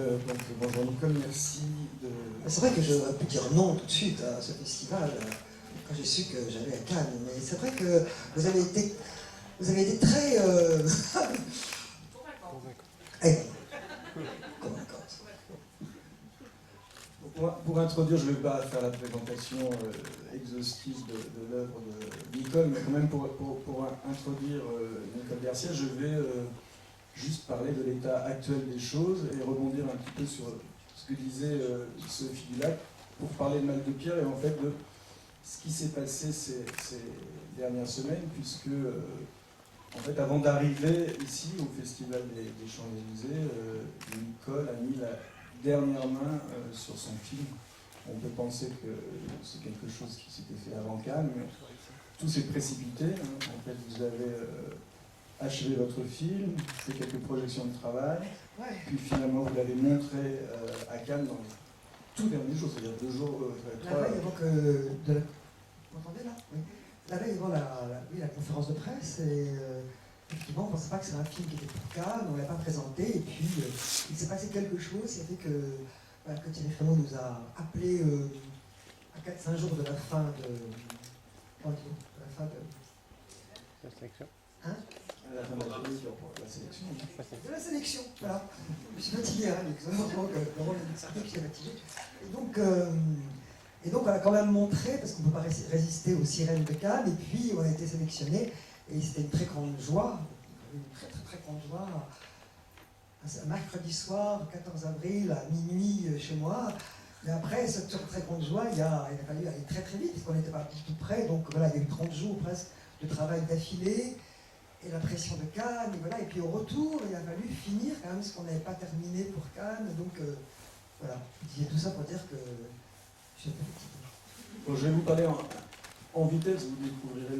Donc, bonjour Nicole, merci de... C'est vrai que j'aurais pu dire non tout de suite à ce festival quand j'ai su que j'allais à Cannes, mais c'est vrai que vous avez été très convaincante. Pour introduire, je ne vais pas faire la présentation exhaustive de l'œuvre de Nicole, mais quand même pour introduire Nicole Garcia, je vais juste parler de l'état actuel des choses et rebondir un petit peu sur ce que disait Sophie Dulac pour parler de Mal de Pierre et en fait de ce qui s'est passé ces dernières semaines, puisque en fait, avant d'arriver ici au Festival des Champs-Élysées, Nicole a mis la dernière main sur son film. On peut penser que c'est quelque chose qui s'était fait avant Cannes, mais tout s'est précipité. Hein. En fait, vous avez achevé votre film, fait quelques projections de travail, puis finalement vous l'avez montré à Cannes dans les tout derniers jours, c'est-à-dire 2 jours, 3... La veille avant que de la... Vous m'entendez là? Oui. La veille avant la conférence de presse, et effectivement, on ne pensait pas que c'était un film qui était pour Cannes, on ne l'a pas présenté, et puis il s'est passé quelque chose qui a fait que Thierry Frémaux nous a appelés à 4-5 jours de la fin de... De la fin de... La sélection. Hein? À la fin de la sélection. De la sélection, voilà. Je suis fatigué, hein, heureusement que Laurent m'a expliqué que j'étais fatigué. Et donc on a quand même montré, parce qu'on ne peut pas résister aux sirènes de Cannes, et puis on a été sélectionné, et c'était une très grande joie, une très très très grande joie. Un mercredi soir, 14 avril, à minuit chez moi. Mais après, cette très grande joie, il a fallu aller très très vite, parce qu'on n'était pas tout près, donc voilà, il y a eu 30 jours presque de travail d'affilée. Et la pression de Cannes, et voilà. Et puis au retour, il a fallu finir quand même ce qu'on n'avait pas terminé pour Cannes. Donc voilà, je disais tout ça pour dire que je suis un peu fatigué. Bon, je vais vous parler en vitesse, vous découvrirez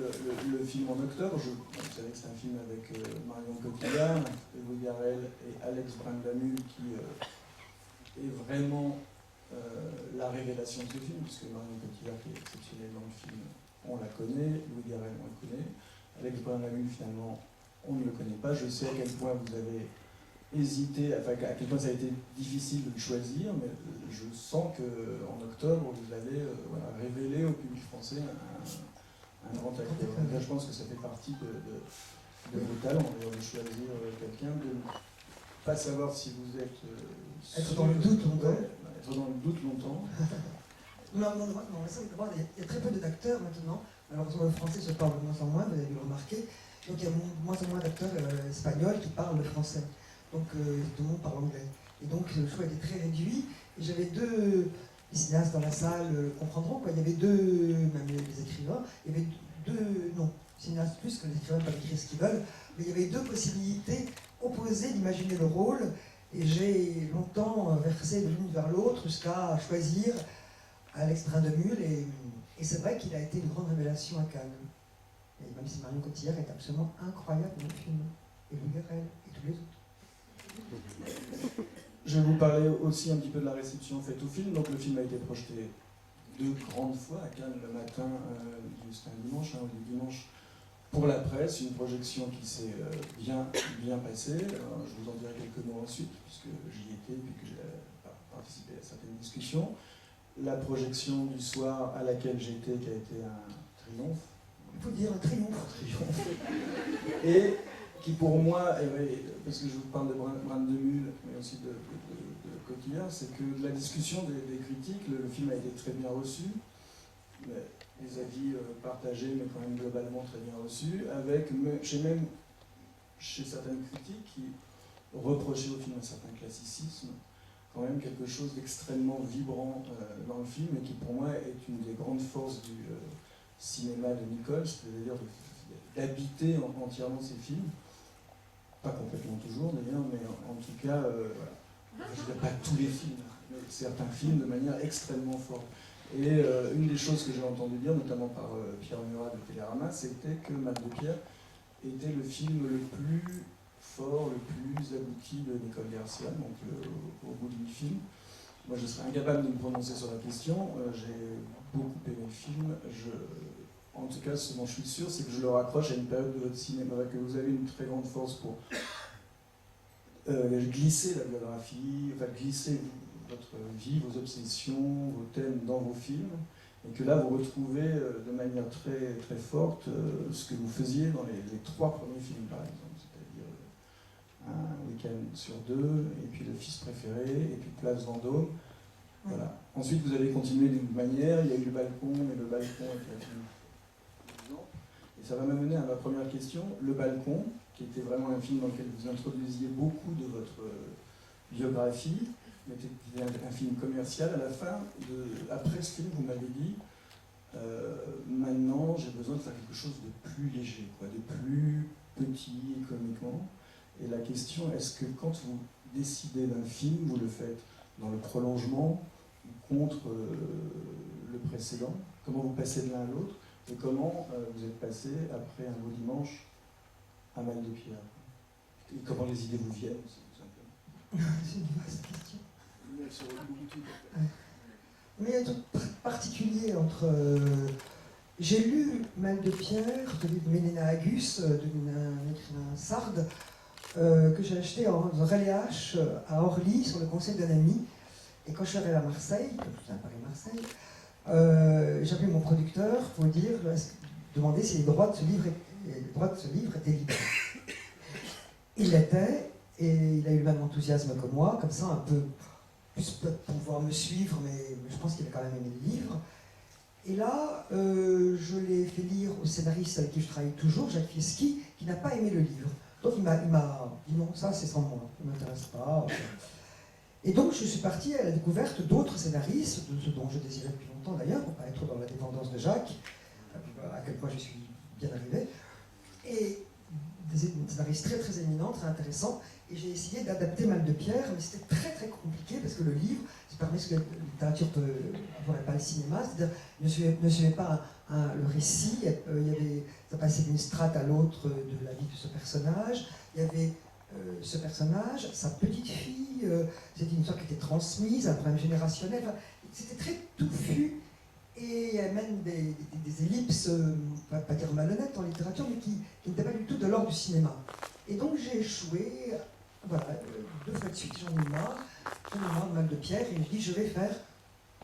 le film en octobre. Vous savez que c'est un film avec Marion Cotillard, Louis Garrel et Alex Brandamul qui est vraiment la révélation de ce film, puisque Marion Cotillard qui est exceptionnelle dans le film, on la connaît, Louis Garrel on le connaît. Alex Brandamul, finalement, on ne le connaît pas. Je sais à quel point vous avez hésité, enfin à quel point ça a été difficile de le choisir, mais je sens qu'en octobre, vous allez révéler au public français un grand acteur. Là, je pense que ça fait partie de vos talents, d'ailleurs, de choisir quelqu'un, de ne pas savoir si vous êtes... Être dans le doute longtemps. Être dans le doute longtemps. Non, il y a très peu d'acteurs maintenant. Malheureusement, le français se parle de moins en moins, vous avez dû le remarquer. Donc il y a moins en moins d'acteurs espagnols qui parlent le français. Donc tout le monde parle anglais. Et donc le choix était très réduit. Et j'avais deux, les cinéastes dans la salle comprendront, quoi. Il y avait deux, même les écrivains, il y avait deux, non, cinéastes plus que les écrivains peuvent écrire ce qu'ils veulent, mais il y avait deux possibilités opposées d'imaginer le rôle. Et j'ai longtemps versé de l'une vers l'autre jusqu'à choisir Alex Brandamul. Et c'est vrai qu'il a été une grande révélation à Cannes. Et même si Marion Cotillard est absolument incroyable dans le film. Et Louis Garrel, et tous les autres. Je vais vous parler aussi un petit peu de la réception faite au film. Donc le film a été projeté 2 grandes fois à Cannes le matin, c'était un dimanche, le dimanche pour la presse, une projection qui s'est bien passée. Je vous en dirai quelques mots ensuite, puisque j'y étais et que j'ai participé à certaines discussions. La projection du soir à laquelle j'étais, qui a été un triomphe. Il faut dire un triomphe. Et qui pour moi, parce que je vous parle de Brandamul, mais aussi de Cotillard, c'est que la discussion des critiques, le film a été très bien reçu, les avis partagés, mais quand même globalement très bien reçus, avec chez certaines critiques qui reprochaient au film un certain classicisme, quand même quelque chose d'extrêmement vibrant dans le film, et qui pour moi est une des grandes forces du cinéma de Nicole, c'est-à-dire d'habiter entièrement ses films. Pas complètement toujours d'ailleurs, mais en tout cas, voilà. Je ne dis pas tous les films, mais certains films de manière extrêmement forte. Et une des choses que j'ai entendu dire, notamment par Pierre Murat de Télérama, c'était que Mal de Pierre était le film le plus fort, le plus abouti de Nicole Garcia, donc au bout du film. Moi, je serais incapable de me prononcer sur la question. J'ai beaucoup aimé le film. En tout cas, ce dont je suis sûr, c'est que je le raccroche à une période de votre cinéma, que vous avez une très grande force pour glisser la biographie, enfin glisser votre vie, vos obsessions, vos thèmes dans vos films, et que là vous retrouvez de manière très, très forte ce que vous faisiez dans les 3 premiers films par exemple, c'est-à-dire Un week-end sur 2, et puis Le fils préféré, et puis Place Vendôme. Voilà. Ensuite vous avez continué d'une manière, il y a eu Le balcon, mais Le balcon était un film. Et ça va m'amener à ma première question, Le balcon, qui était vraiment un film dans lequel vous introduisiez beaucoup de votre biographie, mais c'était un film commercial. À la fin, après ce film, vous m'avez dit maintenant j'ai besoin de faire quelque chose de plus léger, quoi, de plus petit économiquement. Et la question, est-ce que quand vous décidez d'un film, vous le faites dans le prolongement ou contre le précédent? Comment vous passez de l'un à l'autre? Et comment vous êtes passé, après Un beau dimanche, à Mal de pierre? Et comment les idées vous viennent, tout simplement? C'est une vaste question. Sur le coup, tout. Mais il y a un truc particulier entre... j'ai lu Mal de pierre de Mélina Agus, d'un écrivain sarde, que j'ai acheté en Relais H à Orly, sur le conseil d'un ami. Et quand je suis arrivé à Marseille, comme je suis à Paris-Marseille, j'ai appelé mon producteur pour dire, demander si les droits de ce livre étaient libres. Il l'était, et il a eu le même enthousiasme que moi, comme ça, un peu plus pour pouvoir me suivre, mais je pense qu'il a quand même aimé le livre. Et là, je l'ai fait lire au scénariste avec qui je travaille toujours, Jacques Fieschi, qui n'a pas aimé le livre. Donc il m'a dit non, ça c'est sans moi, ça ne m'intéresse pas. Et donc je suis partie à la découverte d'autres scénaristes, de ce dont je désirais depuis longtemps d'ailleurs, pour ne pas être dans la dépendance de Jacques, à quel point je suis bien arrivé. Et des scénaristes très très éminents, très intéressants. Et j'ai essayé d'adapter Mal de pierre, mais c'était très très compliqué parce que le livre, c'est parmi ce que la littérature n'aurait pas le cinéma, c'est-à-dire ne suivait pas le récit, ça passait d'une strate à l'autre de la vie de ce personnage. Il y avait ce personnage, sa petite fille, c'était une histoire qui était transmise, un problème générationnel, enfin, c'était très touffu. Et il y a même des ellipses, on va pas dire malhonnêtes en littérature, mais qui n'étaient pas du tout de l'ordre du cinéma. Et donc j'ai échoué, voilà, 2 fois de suite, j'en ai marre de Mal de pierre, et je me dis je vais faire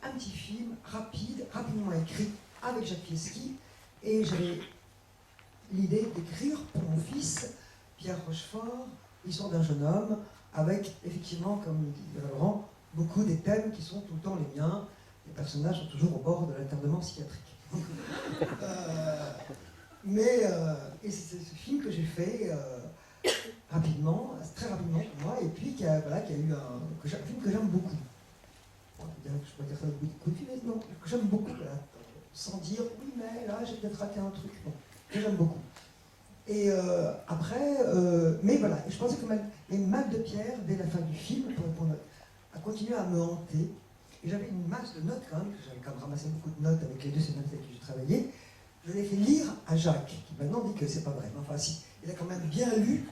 un petit film rapidement écrit avec Jacques Fieschi, et j'avais l'idée d'écrire pour mon fils, Pierre Rochefort, l'histoire d'un jeune homme, avec effectivement, comme dit Laurent, beaucoup des thèmes qui sont tout le temps les miens. Les personnages sont toujours au bord de l'internement psychiatrique. Et c'est ce film que j'ai fait rapidement, très rapidement pour moi, et puis qui a eu un film que j'aime beaucoup. Je pourrais dire ça au bout de fil, mais non, que j'aime beaucoup, voilà, sans dire oui, mais là j'ai peut-être raté un truc. Bon, que j'aime beaucoup. Et après, mais voilà, et je pensais que Mal de pierre, dès la fin du film, pour répondre, a continué à me hanter. Et j'avais une masse de notes quand même, j'avais quand même ramassé beaucoup de notes avec les 2 scénaristes avec qui j'ai travaillé. Je l'ai fait lire à Jacques, qui maintenant dit que c'est pas vrai. Enfin si, il a quand même bien lu,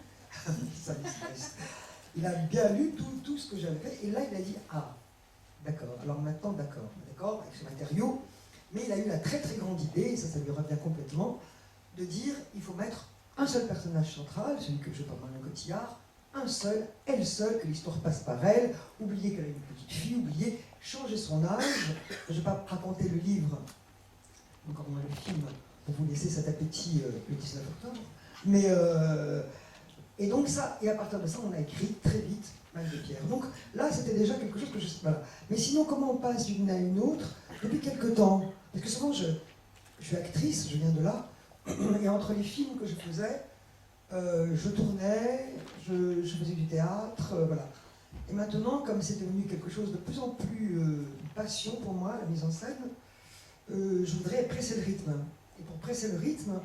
il a bien lu tout ce que j'avais fait, et là il a dit ah, d'accord, alors maintenant d'accord, avec ce matériau, mais il a eu la très très grande idée, et ça lui revient complètement, de dire il faut mettre un seul personnage central, celui que je parle Marion Cotillard, un seul, elle seule, que l'histoire passe par elle, oublier qu'elle a une petite fille, oublier, changer son âge. Je ne vais pas raconter le livre, encore moins le film, pour vous laisser cet appétit le 19 octobre. Mais, et donc ça, et à partir de ça, on a écrit très vite Mal de pierre. Donc là, c'était déjà quelque chose que je... Voilà. Mais sinon, comment on passe d'une à une autre? Depuis quelque temps. Parce que souvent, je suis actrice, je viens de là, et entre les films que je faisais, je tournais, je faisais du théâtre, voilà. Et maintenant, comme c'est devenu quelque chose de plus en plus passion pour moi, la mise en scène, je voudrais presser le rythme. Et pour presser le rythme,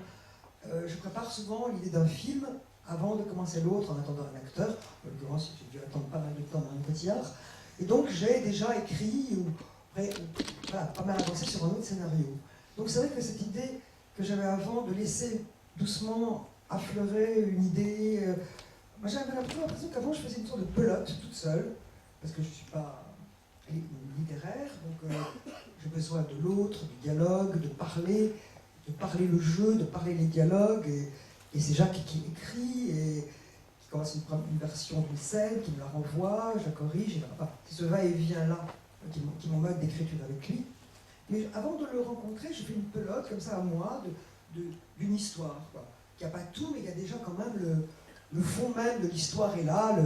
je prépare souvent l'idée d'un film avant de commencer l'autre, en attendant un acteur. En l'occurrence, j'ai dû attendre pas mal de temps Marion Cotillard. Et donc, j'ai déjà écrit, voilà, pas mal avancé sur un autre scénario. Donc, c'est vrai que cette idée que j'avais avant de laisser doucement affleurer une idée. Moi, j'avais l'impression qu'avant, je faisais une sorte de pelote toute seule, parce que je ne suis pas littéraire, donc j'ai besoin de l'autre, du dialogue, de parler le jeu, de parler les dialogues, et c'est Jacques qui écrit, et commence une version d'une scène, qui me la renvoie, je la corrige, et enfin, c'est ce va-et-vient-là qui est mon mode d'écriture avec lui. Mais avant de le rencontrer, je fais une pelote comme ça à moi d'une histoire, quoi. Il n'y a pas tout, mais il y a déjà quand même le fond même de l'histoire est là,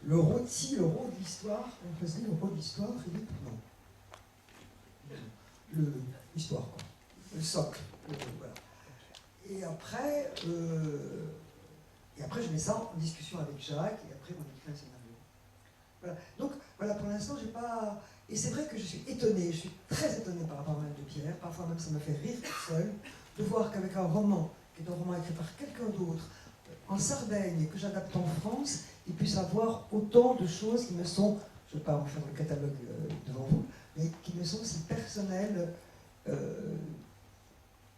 le rôti, le rôle de l'histoire. On peut se dire le rôle de l'histoire, Philippe? Non. L'histoire, quoi. Le socle. Voilà. Et après, je mets ça en discussion avec Jacques, et après, on écrit un scénario. Voilà. Donc, voilà, pour l'instant, j'ai pas... Et c'est vrai que je suis étonnée, je suis très étonnée par rapport à Madame de Pierre, parfois même ça me fait rire toute seule, de voir qu'avec un roman, qui est un roman écrit par quelqu'un d'autre, en Sardaigne, et que j'adapte en France, il puisse avoir autant de choses qui me sont, je ne vais pas en faire le catalogue devant vous, mais qui me sont aussi personnelles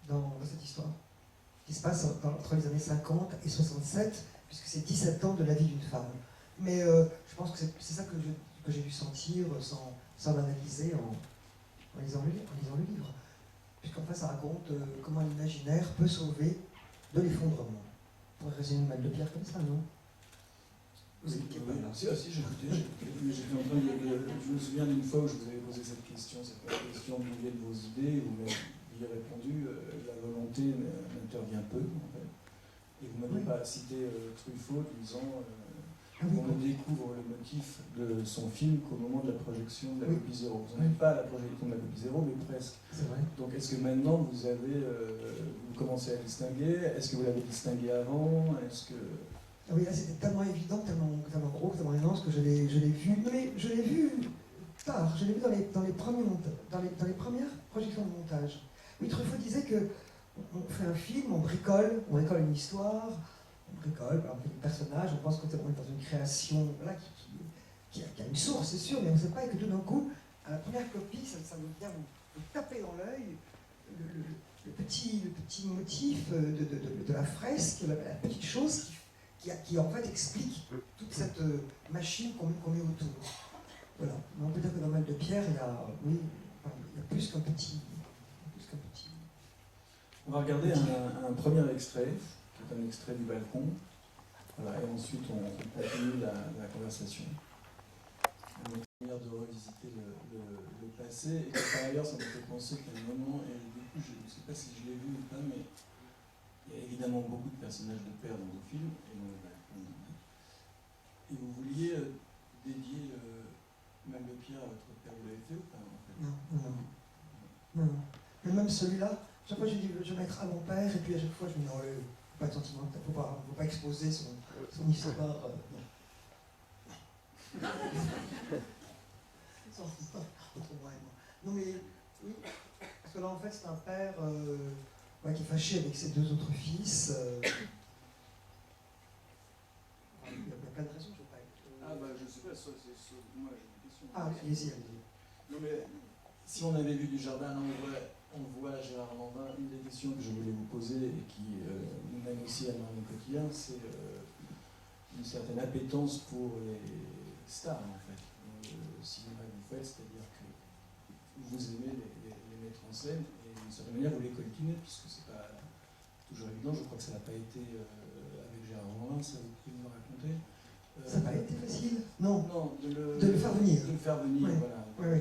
dans cette histoire, qui se passe entre les années 50 et 67, puisque c'est 17 ans de la vie d'une femme. Mais je pense que c'est ça que j'ai dû sentir sans l'analyser en lisant le livre. Puisqu'en fait, ça raconte comment l'imaginaire peut sauver de l'effondrement. On pourrait résumer Mal de Pierre comme ça, non? Vous écoutez pas là? Si, j'écoutais. Je me souviens d'une fois où je vous avais posé cette question, c'est pas la question d'où viennent vos idées, vous m'aviez répondu, la volonté n'intervient peu, en fait. Et vous m'avez pas cité Truffaut, disant on ne découvre le motif de son film qu'au moment de la projection de la copie zéro. Vous n'en êtes pas à la projection de la copie zéro, mais presque. C'est vrai. Donc est-ce que maintenant vous commencez à distinguer? Est-ce que vous l'avez distingué avant? Est-ce que... Ah oui, là c'était tellement évident, tellement gros, tellement énorme que je l'ai vu. Mais je l'ai vu tard, je l'ai vu dans les premières projections de montage. Oui, Truffaut disait que on fait un film, on bricole une histoire, on bricole, on fait des personnages, on pense qu'on est dans une création voilà, qui a une source, c'est sûr, mais on ne sait pas, et que tout d'un coup, à la première copie, ça nous vient vous taper dans l'œil le petit motif de la fresque, la petite chose qui en fait explique toute cette machine qu'on met autour. Voilà. Mais on peut dire que dans Mal de Pierre, il y a plus qu'un petit. On va regarder un premier extrait, qui est un extrait du balcon. Voilà, et ensuite on continue la conversation. On est en train de revisiter le passé, et que par ailleurs ça me fait penser qu'à un moment, et du coup je ne sais pas si je l'ai vu ou pas, mais il y a évidemment beaucoup de personnages de père dans vos films, et dans le balcon. Et vous vouliez dédier Mal de Pierre à votre père, vous l'avez fait ou pas en fait? Non. Mais même celui-là, chaque fois je dis je vais mettre à mon père, et puis à chaque fois je me dis non, pas de sentiment, il ne faut pas exposer son histoire. Non mais oui, parce que là en fait c'est un père qui est fâché avec ses deux autres fils. Il y a plein de raisons, je ne veux pas être... Ah bah je sais pas, ça c'est moi j'ai une question. Ah, allez-y. Non mais si on avait vu du jardin, là on voit Gérard Lanvin. Une des questions que je voulais vous poser et qui nous mène aussi à Marion Cotillard, c'est une certaine appétence pour les stars en fait. Le cinéma que vous faites, c'est-à-dire que vous aimez les mettre en scène et d'une certaine manière vous les coltinez, puisque c'est pas toujours évident. Je crois que ça n'a pas été avec Gérard Lanvin, ça vous pouvez me raconter. Ça n'a pas été facile? Non. De le faire venir. De le faire venir, oui. Voilà.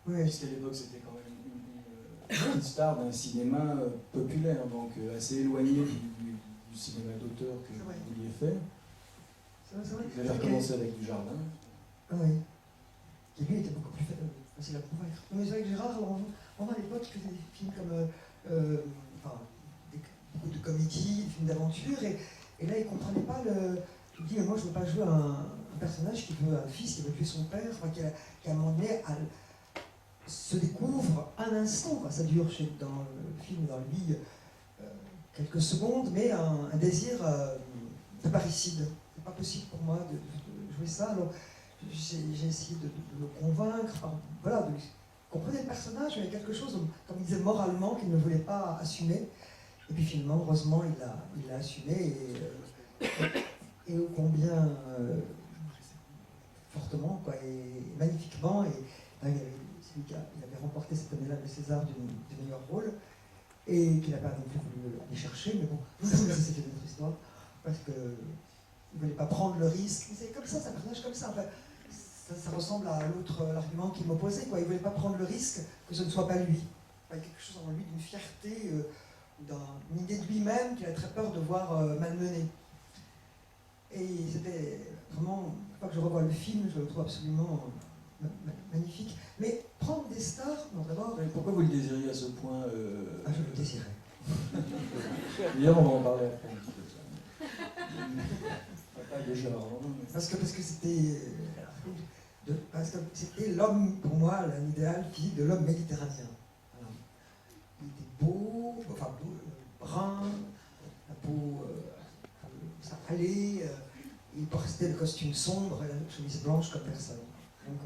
Oui. Puisqu'à l'époque, c'était quand même une star d'un cinéma populaire, donc assez éloigné du cinéma d'auteur que vous vouliez faire. C'est vrai. Vous avez recommencé avec du jardin. Ah oui. Qui lui était beaucoup plus facile à convaincre. Mais c'est vrai que Gérard, on à l'époque, il faisait des films comme beaucoup de comédies, des films d'aventure, et là il ne comprenait pas il dit, mais moi je ne veux pas jouer un personnage qui veut un fils, qui veut tuer son père, qui à un moment donné se découvre un instant, quoi. Ça dure dans le film, dans lui, quelques secondes, mais un désir de parricide. C'est pas possible pour moi de jouer ça. Alors j'ai essayé de le convaincre, voilà, de comprendre le personnage, mais il y a quelque chose, comme il disait, moralement, qu'il ne voulait pas assumer. Et puis finalement, heureusement, il l'a assumé, et ô combien fortement, quoi, et magnifiquement. Et il avait remporté cette année-là le César du meilleur rôle, et qu'il n'a pas non plus voulu aller chercher, mais bon, c'était notre histoire. parce qu'il ne voulait pas prendre le risque. C'est comme ça, c'est un personnage comme ça. Enfin, ça ressemble à l'autre argument qu'il m'opposait, quoi. Il ne voulait pas prendre le risque que ce ne soit pas lui. Il y a quelque chose en lui d'une fierté, d'une idée de lui-même qu'il a très peur de voir malmener. Et c'était vraiment, une fois que je revois le film, je le trouve absolument magnifique. Mais prendre des stars, non, d'abord... Pourquoi vous le désiriez à ce point Ah, je le désirais. D'ailleurs, on va en parler après un petit peu de ça. Pas de genre, non, mais... Parce que c'était l'homme, pour moi, l'idéal physique de l'homme méditerranéen. Voilà. Il était beau, enfin beau, brun, la peau ça allait, il portait le costume sombre et la chemise blanche comme personne. Donc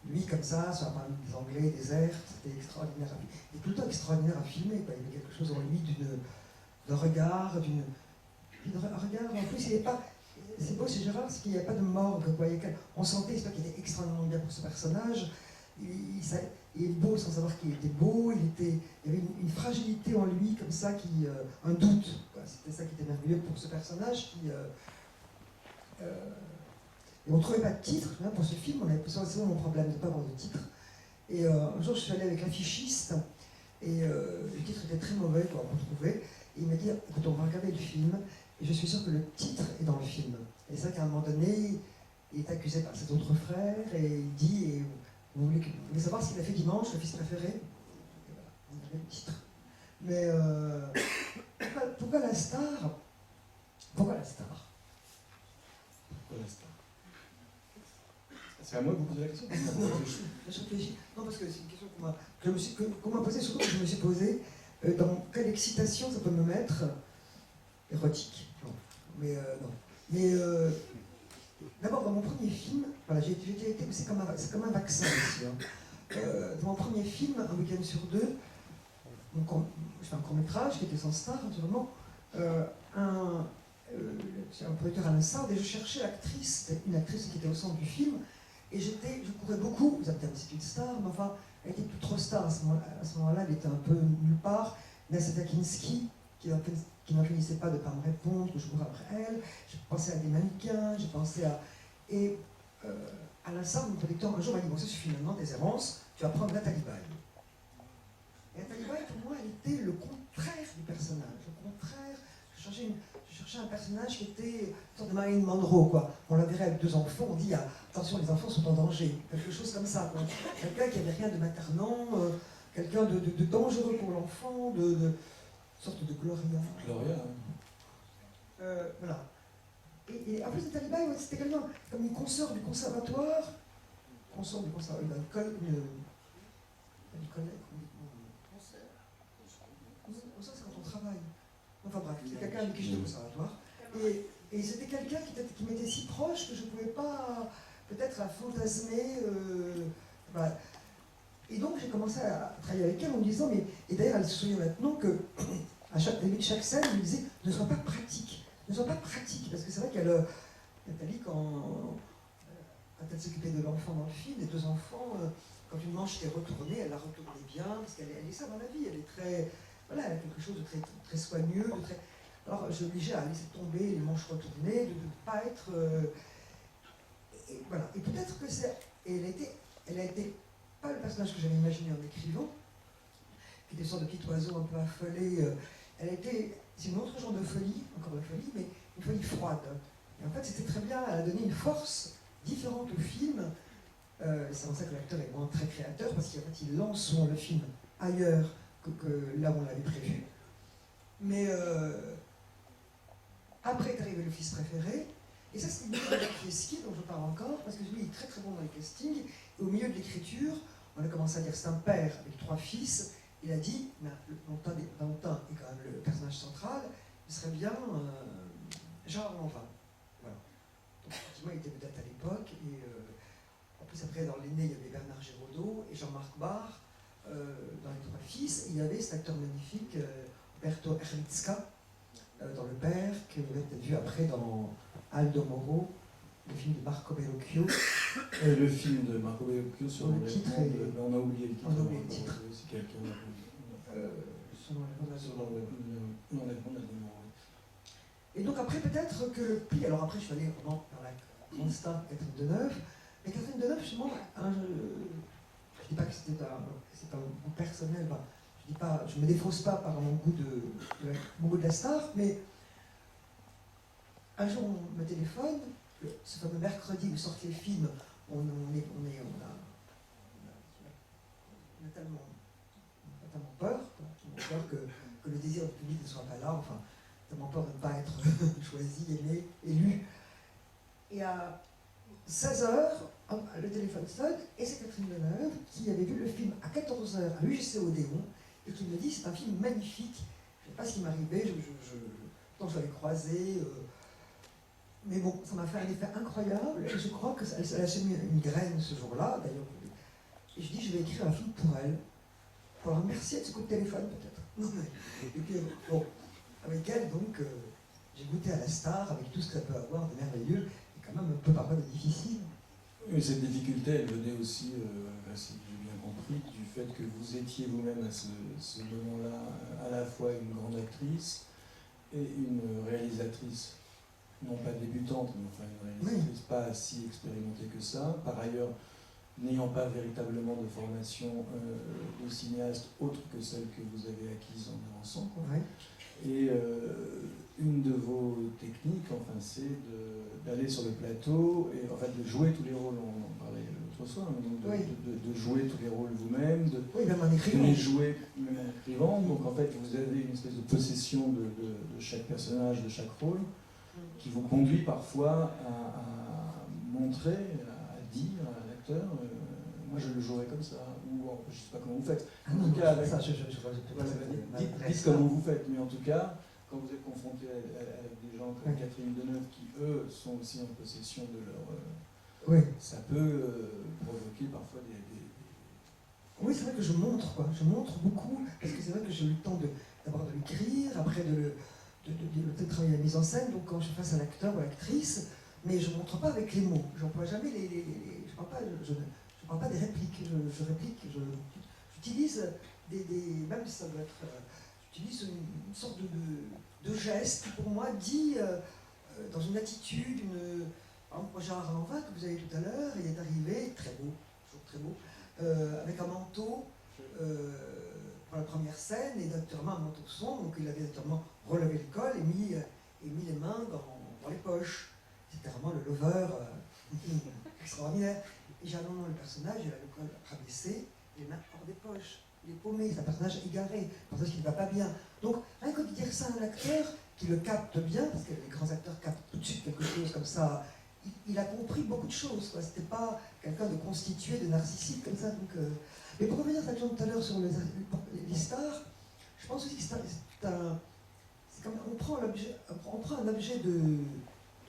lui comme ça, sur la parmi des Anglais, déserts, c'était extraordinaire. Il est tout le temps extraordinaire à filmer, quoi. Il y avait quelque chose en lui d'un regard, un regard, en plus il n'est pas... C'est beau chez Gérard, c'est qu'il n'y avait pas de morgue, quoi. On sentait qu'il était extrêmement bien pour ce personnage. Il est beau sans savoir qu'il était beau. Il y avait une fragilité en lui, comme ça, un doute. C'était ça qui était merveilleux pour ce personnage. Et on ne trouvait pas de titre pour ce film. On avait souvent mon problème de ne pas avoir de titre. Et un jour, je suis allée avec l'affichiste. Et le titre était très mauvais pour retrouver. Et il m'a dit, écoute, on va regarder le film. Et je suis sûr que le titre est dans le film. Et c'est vrai qu'à un moment donné, il est accusé par ses autres frères et il dit, vous voulez savoir ce qu'il a fait dimanche, le fils préféré? Et voilà, on avait le titre. Mais pourquoi la star? Pourquoi la star? Pourquoi la star? C'est à moi de vous poser la question. Je réfléchis. Non, parce que c'est une question qu'on m'a posée, surtout que je me suis posée, dans quelle excitation ça peut me mettre? Érotique, non. Mais non. Mais d'abord, dans mon premier film, voilà, j'ai été, c'est comme un vaccin aussi. Hein. Dans mon premier film, un week-end sur deux, je fais un court-métrage qui était sans star, naturellement. C'est un producteur Alain Sard, et je cherchais une actrice qui était au centre du film, et je courais beaucoup, vous avez peut-être c'est une star, mais enfin, elle était plus trop star à ce moment-là, elle était un peu nulle part. Nessa Kinski, qui n'en finissait pas de ne pas me répondre, que je courais après elle. J'ai pensé à des mannequins, j'ai pensé à... Et Alain Sard, mon producteur, un jour m'a dit, bon, ça suffit maintenant, des errances, tu vas prendre Nathalie Baye. Et Nathalie Baye, pour moi, elle était le contraire du personnage. Au contraire, je cherchais un personnage qui était une sorte de Marilyn Monroe, quoi. On la verrait avec 2 enfants, on dit, attention, les enfants sont en danger. Quelque chose comme ça, quoi. Quelqu'un qui n'avait rien de maternant, quelqu'un de dangereux pour l'enfant, une sorte de Gloria. Gloria, hein. Voilà. Et en plus, Nathalie Baye, c'était quelqu'un comme une consoeur du conservatoire. Consoeur du conservatoire, une collègue. Consoeur, c'est quand on travaille. Enfin bref, c'est quelqu'un avec qui j'étais au conservatoire. Et c'était quelqu'un qui m'était si proche que je ne pouvais pas peut-être la fantasmer. Voilà. Et donc j'ai commencé à travailler avec elle en me disant, et d'ailleurs elle se souvient maintenant que à début de chaque scène, elle me disait, ne sois pas pratique, parce que c'est vrai qu'elle, Nathalie, quand elle s'occupait de l'enfant dans le film, des 2 enfants, quand une manche était retournée, elle la retournait bien, parce qu'elle est ça dans la vie, elle est très, voilà, elle a quelque chose de très, très soigneux, de très... Alors je l'obligeais à laisser tomber les manches retournées, de ne pas être... Et voilà, et peut-être que c'est... Et elle a été pas le personnage que j'avais imaginé en écrivant, qui était une sorte de petit oiseau un peu affolé. Elle a été, c'est un autre genre de folie, encore de folie, mais une folie froide. Et en fait, c'était très bien, elle a donné une force différente au film. C'est pour ça que l'acteur est vraiment très créateur, parce qu'en fait, il lance souvent le film ailleurs que là où on l'avait prévu. Mais après est arrivé le fils préféré, et ça c'est une de Kieski dont je parle encore, parce que lui il est très très bon dans les castings, et au milieu de l'écriture, on a commencé à dire c'est un père avec 3 fils, il a dit, Dantin est quand même le personnage central, il serait bien Gérard Lanvin. Voilà. Donc effectivement il était vedette à l'époque, et en plus après dans l'aîné il y avait Bernard Giraudot et Jean-Marc Barr, dans les 3 fils, et il y avait cet acteur magnifique, Berto Erlitzka, dans Le Père, que vous avez peut-être vu après dans Aldo Moro, le film de Marco Bellocchio. Le film de Marco Bellocchio sur le titre. On a oublié le titre. On a oublié le titre. Si quelqu'un. Selon les l'enlèvement de la demeure. Et donc après, peut-être que le pli... Alors après, je suis allée vraiment vers la grande star Catherine Deneuve. Mais Catherine Deneuve, justement, je ne dis pas que c'est un goût personnel, enfin, je ne me défausse pas par mon goût de la star, mais un jour on me téléphone, ce fameux mercredi où sortent les films, on a tellement peur, quoi, tellement peur que le désir du public ne soit pas là, enfin, tellement peur de ne pas être choisi, aimé, élu. Et à 16h, le téléphone sonne, et c'est Catherine Deneuve qui avait vu le film à 14h à l'UGC Odéon, et qui me dit c'est un film magnifique. Je ne sais pas ce qui m'arrivait, tant je l'avais croisé, mais bon, ça m'a fait un effet incroyable, et je crois qu'elle a semé une graine ce jour-là, d'ailleurs. Et je dis, je vais écrire un film pour elle, pour la remercier de ce coup de téléphone, peut-être. Et puis, bon, avec elle, donc, j'ai goûté à la star, avec tout ce que ça peut avoir de merveilleux, et quand même un peu parfois de difficile. Mais cette difficulté, elle venait aussi, si j'ai bien compris, du fait que vous étiez vous-même à ce moment-là à la fois une grande actrice et une réalisatrice, non pas débutante, mais enfin une réalisatrice pas si expérimentée que ça. Par ailleurs, n'ayant pas véritablement de formation de cinéaste autre que celle que vous avez acquise en avançant. Et une de vos techniques, enfin, c'est d'aller sur le plateau et en fait de jouer tous les rôles. On en parlait l'autre soir, donc de jouer tous les rôles vous-même, de les jouer même en écrivant. Donc en fait, vous avez une espèce de possession de chaque personnage, de chaque rôle, qui vous conduit parfois à montrer, à dire à l'acteur. Moi, je le jouerais comme ça, ou je ne sais pas comment vous faites. En tout cas, dites comment vous faites, mais en tout cas, quand vous êtes confronté avec des gens comme Catherine Deneuve, qui eux sont aussi en possession de leur... ça peut provoquer parfois des... Oui, c'est vrai que je montre, quoi. Je montre beaucoup, parce que c'est vrai que j'ai eu le temps d'abord de l'écrire, après de travailler la mise en scène, donc quand je suis face à l'acteur ou à l'actrice, mais je ne montre pas avec les mots. Je n'emploie jamais je ne parle pas des répliques, je réplique, j'utilise même si ça doit être... j'utilise une sorte de geste qui pour moi dit, dans une attitude, par exemple, Gérard Lanvin, que vous avez tout à l'heure, il est arrivé, très beau, toujours très beau, avec un manteau pour la première scène, et naturellement un manteau sombre, donc il avait naturellement relevé le col et mis les mains dans les poches. C'était vraiment le lover extraordinaire. Et jalonnant le personnage, il a le col rabaissé, les mains hors des poches. Il est paumé, c'est un personnage égaré, un personnage qui ne va pas bien. Donc, rien que de dire ça à un acteur qui le capte bien, parce que les grands acteurs captent tout de suite quelque chose comme ça, il a compris beaucoup de choses. C'était pas quelqu'un de constitué, de narcissique comme ça. Donc, mais pour revenir à ce que tout à l'heure sur les stars, je pense aussi que c'est comme on prend un objet de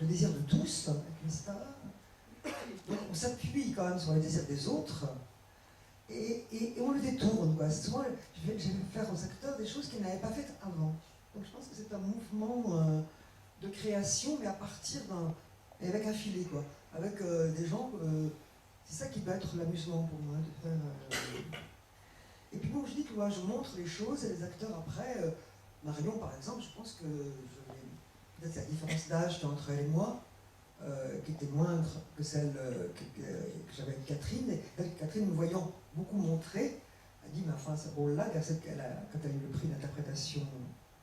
désir de tous, avec une star. Donc on s'appuie quand même sur les désirs des autres et on le détourne. Quoi. Souvent, je vais faire aux acteurs des choses qu'ils n'avaient pas faites avant. Donc je pense que c'est un mouvement de création, mais à partir et avec un filet, quoi. Avec des gens, c'est ça qui peut être l'amusement pour moi, de faire... Et puis bon, je dis que moi, je montre les choses et les acteurs après, Marion par exemple, je pense que peut-être la différence d'âge entre elle et moi, qui était moindre que celle que j'avais avec Catherine. Et Catherine, me voyant beaucoup montrer, a dit, mais enfin, ce rôle-là, quand elle a eu le prix d'interprétation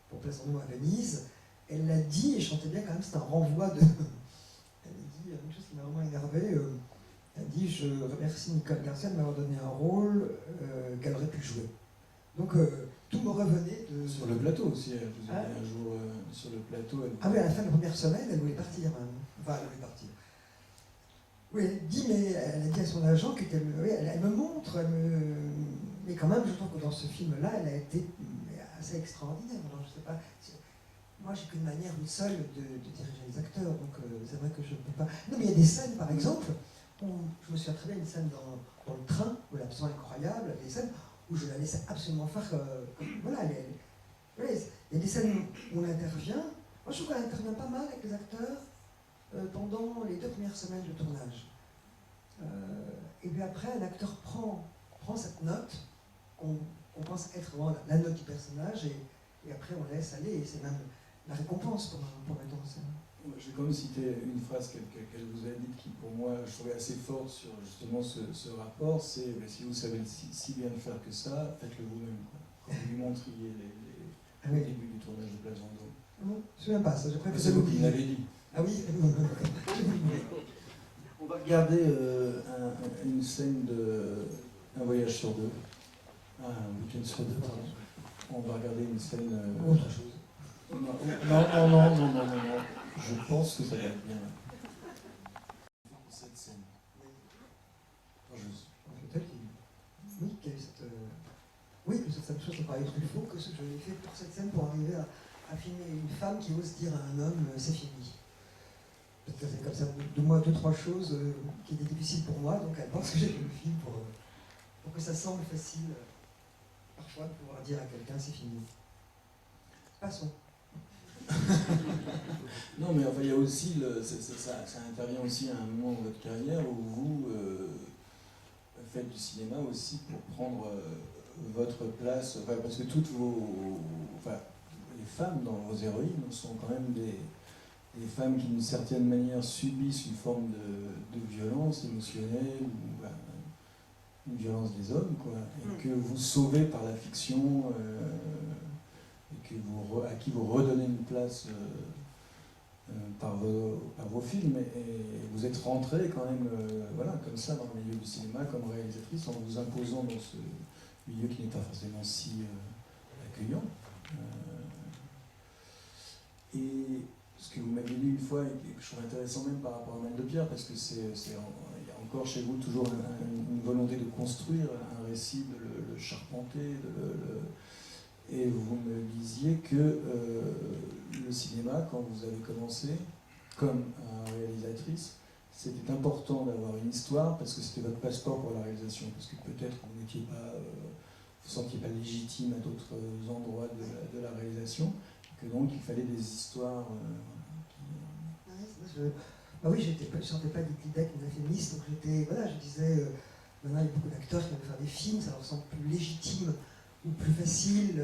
pour Place en eau à Venise, elle l'a dit, et je chantais bien quand même, c'est un renvoi de... Elle a dit une chose qui m'a vraiment énervé. Elle a dit, je remercie Nicole Garcia de m'avoir donné un rôle qu'elle aurait pu jouer. Donc, tout me revenait de... Sur le plateau aussi, vous avez un jour sur le plateau... Ah oui, à la fin de la première semaine, elle voulait partir même. Enfin, elle voulait partir. Oui, elle dit, mais elle a dit à son agent elle me montre, mais quand même, je trouve que dans ce film-là, elle a été assez extraordinaire. Alors, je sais pas, moi, j'ai qu'une manière, une seule, de diriger les acteurs, donc c'est vrai que je ne peux pas... Non, mais il y a des scènes, par exemple, où je me souviens très bien une scène dans le train, où elle est absolument incroyable, des scènes où je la laissais absolument faire... voilà, il y a des scènes où on intervient. Moi, je trouve qu'elle intervient pas mal avec les acteurs pendant les 2 premières semaines de tournage. Et puis après, un acteur prend cette note, qu'on pense être vraiment la note du personnage, et après on laisse aller, et c'est même la récompense pour mettre en scène. J'ai quand même cité une phrase qu'elle vous a dite qui, pour moi, je trouvais assez forte sur justement ce rapport, c'est si vous savez si bien le faire que ça, faites-le vous-même. Quand vous lui montriez Ah oui. au début du tournage de Place Vendôme. Non, je ne me souviens pas, ça, je préfère C'est vous qui me l'avez dit. Ah oui. On va regarder une scène de Un voyage sur deux. Un week-end sur deux, pardon. On va regarder une scène... Autre chose. Non. Je pense que ça va être bien. Cette scène. Peut-être oui, qu'il y a eu cette... Oui, que cette chose me paraît plus faux que ce que j'avais fait pour cette scène pour arriver à filmer une femme qui ose dire à un homme c'est fini. Peut-être que c'est comme ça de moi deux, trois choses qui étaient difficiles pour moi, donc elle pense que j'ai fait le film pour que ça semble facile parfois de pouvoir dire à quelqu'un c'est fini. Passons. Non, mais enfin, il y a aussi, ça intervient aussi à un moment de votre carrière où vous faites du cinéma aussi pour prendre votre place, enfin, parce que toutes les femmes dans vos héroïnes sont quand même des femmes qui d'une certaine manière subissent une forme de violence émotionnelle ou une violence des hommes, quoi, et que vous sauvez par la fiction et à qui vous redonnez une place par vos films, et vous êtes rentrée quand même voilà, comme ça dans le milieu du cinéma comme réalisatrice en vous imposant dans ce milieu qui n'est pas forcément si accueillant. Et ce que vous m'avez dit une fois, et que je trouve intéressant même par rapport à Mal de Pierre, parce que il y a encore chez vous toujours une volonté de construire un récit, de le charpenter, et vous me disiez que le cinéma, quand vous avez commencé, comme réalisatrice, c'était important d'avoir une histoire parce que c'était votre passeport pour la réalisation, parce que peut-être vous n'étiez pas, vous sentiez pas légitime à d'autres endroits de la réalisation, que donc il fallait des histoires Bah oui, je ne sentais pas d'idée comme un féministe, donc je disais, maintenant il y a beaucoup d'acteurs qui veulent faire des films, ça leur semble plus légitime ou plus facile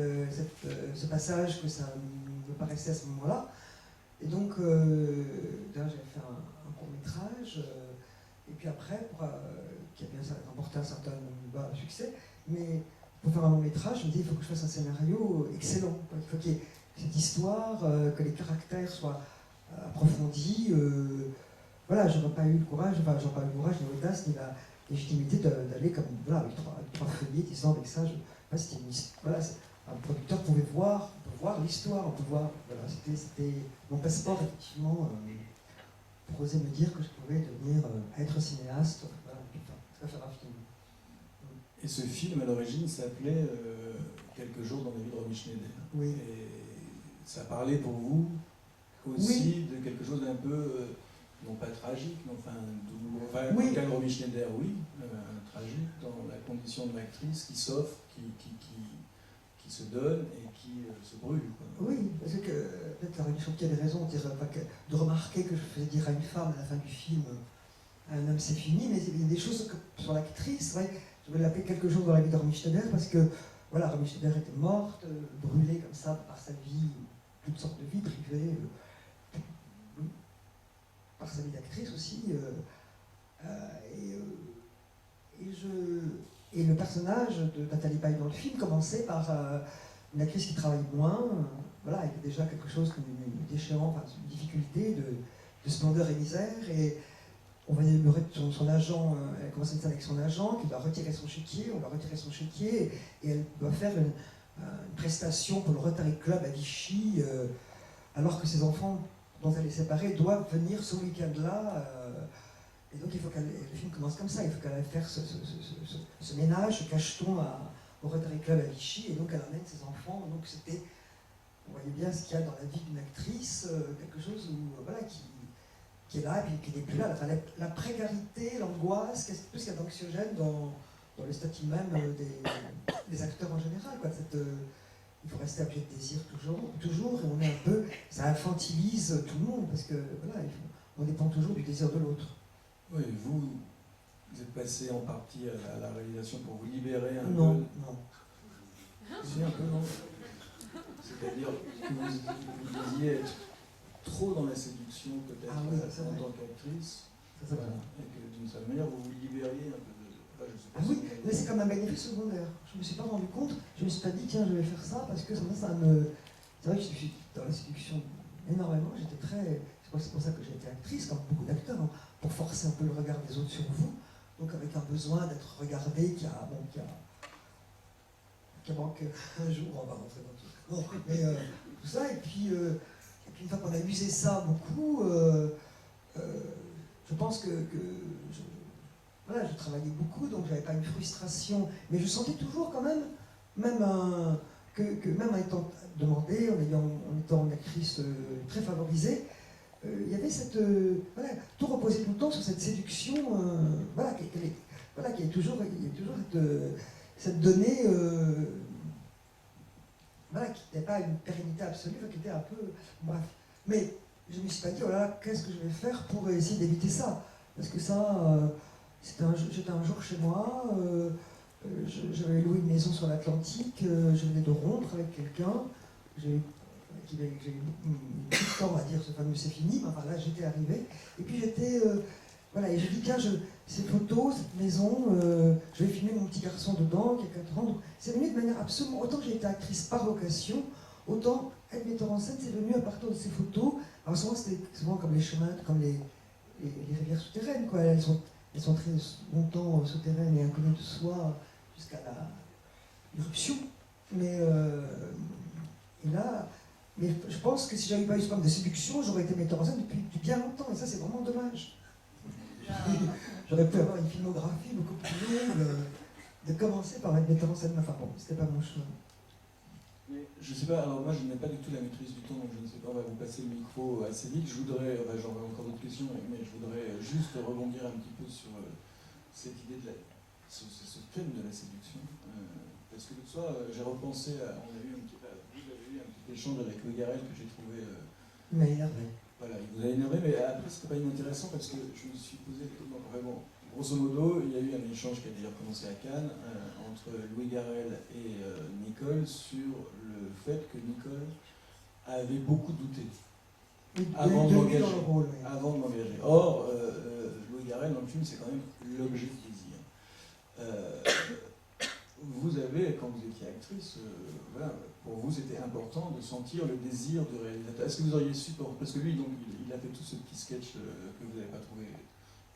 ce passage que ça me paraissait à ce moment-là. Et donc, d'ailleurs, j'avais fait un court-métrage, et puis après, qui a bien remporté un certain succès, mais pour faire un long-métrage, je me disais, il faut que je fasse un scénario excellent. Il faut qu'il y ait cette histoire, que les caractères soient approfondis. Voilà, j'aurais pas eu le courage, ni l'audace, ni la légitimité d'aller comme voilà, avec trois feuillets, disant avec ça, un producteur pouvait voir l'histoire, on peut voir, voilà, c'était mon passeport effectivement pour oser me dire que je pouvais devenir être cinéaste, voilà, enfin, faire un film. Et ce film, à l'origine, s'appelait Quelques jours dans la vie de Romy Schneider. Oui. Et ça parlait pour vous aussi de quelque chose d'un peu, non pas tragique, mais enfin douloureux. Enfin, oui. Dans Romy Schneider, oui, tragique, dans la condition de l'actrice qui s'offre, qui se donne et qui se brûle. Quoi. Oui, parce que peut-être la religion qui avait raison de remarquer que je faisais dire à une femme à la fin du film, à un homme c'est fini, mais il y a des choses sur l'actrice, c'est vrai, je vais l'appeler Quelques jours dans la vie de Romy Schneider, parce que voilà, Romy Schneider était morte, brûlée comme ça par sa vie, toutes sortes de vies privées, par sa vie d'actrice aussi. Et le personnage de Nathalie Baye dans le film commençait par une actrice qui travaille moins, voilà, avec déjà quelque chose comme une déchéance, enfin, une difficulté de splendeur et misère, et on voyait son agent, elle commence une scène avec son agent qui doit retirer son chéquier, on va retirer son chéquier, et elle doit faire une prestation pour le Rotary Club à Vichy, alors que ses enfants dont elle est séparée doivent venir ce week-end-là. Et donc le film commence comme ça, il faut qu'elle aille faire ce ménage, ce cacheton au Rotary Club à Vichy, et donc elle amène ses enfants. Donc on voyait bien ce qu'il y a dans la vie d'une actrice, quelque chose où, voilà, qui est là, et puis qui n'est plus là. Enfin, la précarité, l'angoisse, tout ce qu'il y a d'anxiogène dans le statut même des acteurs en général. Quoi. Il faut rester objet de désir toujours, et on est un peu, ça infantilise tout le monde, parce que voilà, on dépend toujours du désir de l'autre. Oui, vous êtes passé en partie à la réalisation pour vous libérer un peu. Non. Si, un peu, non. C'est-à-dire que vous disiez être trop dans la séduction, peut-être, Ah oui, en tant qu'actrice, Ça, voilà, et que d'une certaine manière, vous vous libériez un peu de... Enfin, je sais pas Ah si oui, vous- mais c'est comme un bénéfice secondaire. Je ne me suis pas rendu compte, je me suis pas dit, tiens, je vais faire ça, parce que ça me... C'est vrai que je suis dans la séduction énormément, j'étais très... C'est pour ça que j'ai été actrice, comme beaucoup d'acteurs, hein, pour forcer un peu le regard des autres sur vous, donc avec un besoin d'être regardé qui manque un jour, on va rentrer dans tout. Bon, mais tout ça, et puis une fois qu'on a usé ça beaucoup, je pense que voilà, je travaillais beaucoup, donc j'avais pas une frustration, mais je sentais toujours quand même, que même en étant demandée, en étant une actrice très favorisée, il y avait cette... voilà, tout reposait tout le temps sur cette séduction, voilà, qui est toujours, il y a toujours cette donnée, voilà, qui n'était pas une pérennité absolue, qui était un peu... Bref. Mais je ne me suis pas dit, oh là là, qu'est-ce que je vais faire pour essayer d'éviter ça? Parce que ça, j'étais un jour chez moi, j'avais loué une maison sur l'Atlantique, je venais de rompre avec quelqu'un, j'ai mis du temps à dire ce fameux c'est fini, mais enfin là j'étais arrivée, et puis j'étais, voilà, et je dis tiens, ces photos, cette maison, je vais filmer mon petit garçon dedans, qui a 4 ans, donc c'est venu de manière absolument, autant que j'ai été actrice par vocation, autant être metteur en scène, c'est venu à partir de ces photos. Alors souvent c'était souvent comme les chemins, comme les rivières souterraines, quoi, elles sont très longtemps souterraines et inconnues de soi jusqu'à l'éruption, mais et là, mais je pense que si j'avais pas eu ce problème de séduction, j'aurais été metteur en scène depuis bien longtemps, et ça c'est vraiment dommage. J'aurais pu avoir une filmographie beaucoup plus longue, de commencer par être metteur en scène, enfin bon, c'était pas mon choix. Mais je sais pas, alors moi je n'ai pas du tout la maîtrise du temps, donc je ne sais pas, on va vous passer le micro assez vite. Je voudrais, j'aurais encore d'autres questions, mais je voudrais juste rebondir un petit peu sur cette idée de ce thème de la séduction. Parce que l'autre soir, j'ai repensé à, vous avez eu un petit échange avec Louis Garrel que j'ai trouvé... Mais énervé. Voilà, il vous a énervé, mais après c'était pas inintéressant parce que je me suis posé, donc vraiment, grosso modo, il y a eu un échange qui a d'ailleurs commencé à Cannes entre Louis Garrel et Nicole sur le fait que Nicole avait beaucoup douté avant de m'engager. Or, Louis Garrel dans le film, c'est quand même l'objet de désir. Vous avez, quand vous étiez actrice, voilà, pour vous c'était important de sentir le désir du réalisateur. Est-ce que vous auriez supporté, parce que lui, donc, il a fait tout ce petit sketch que vous n'avez pas trouvé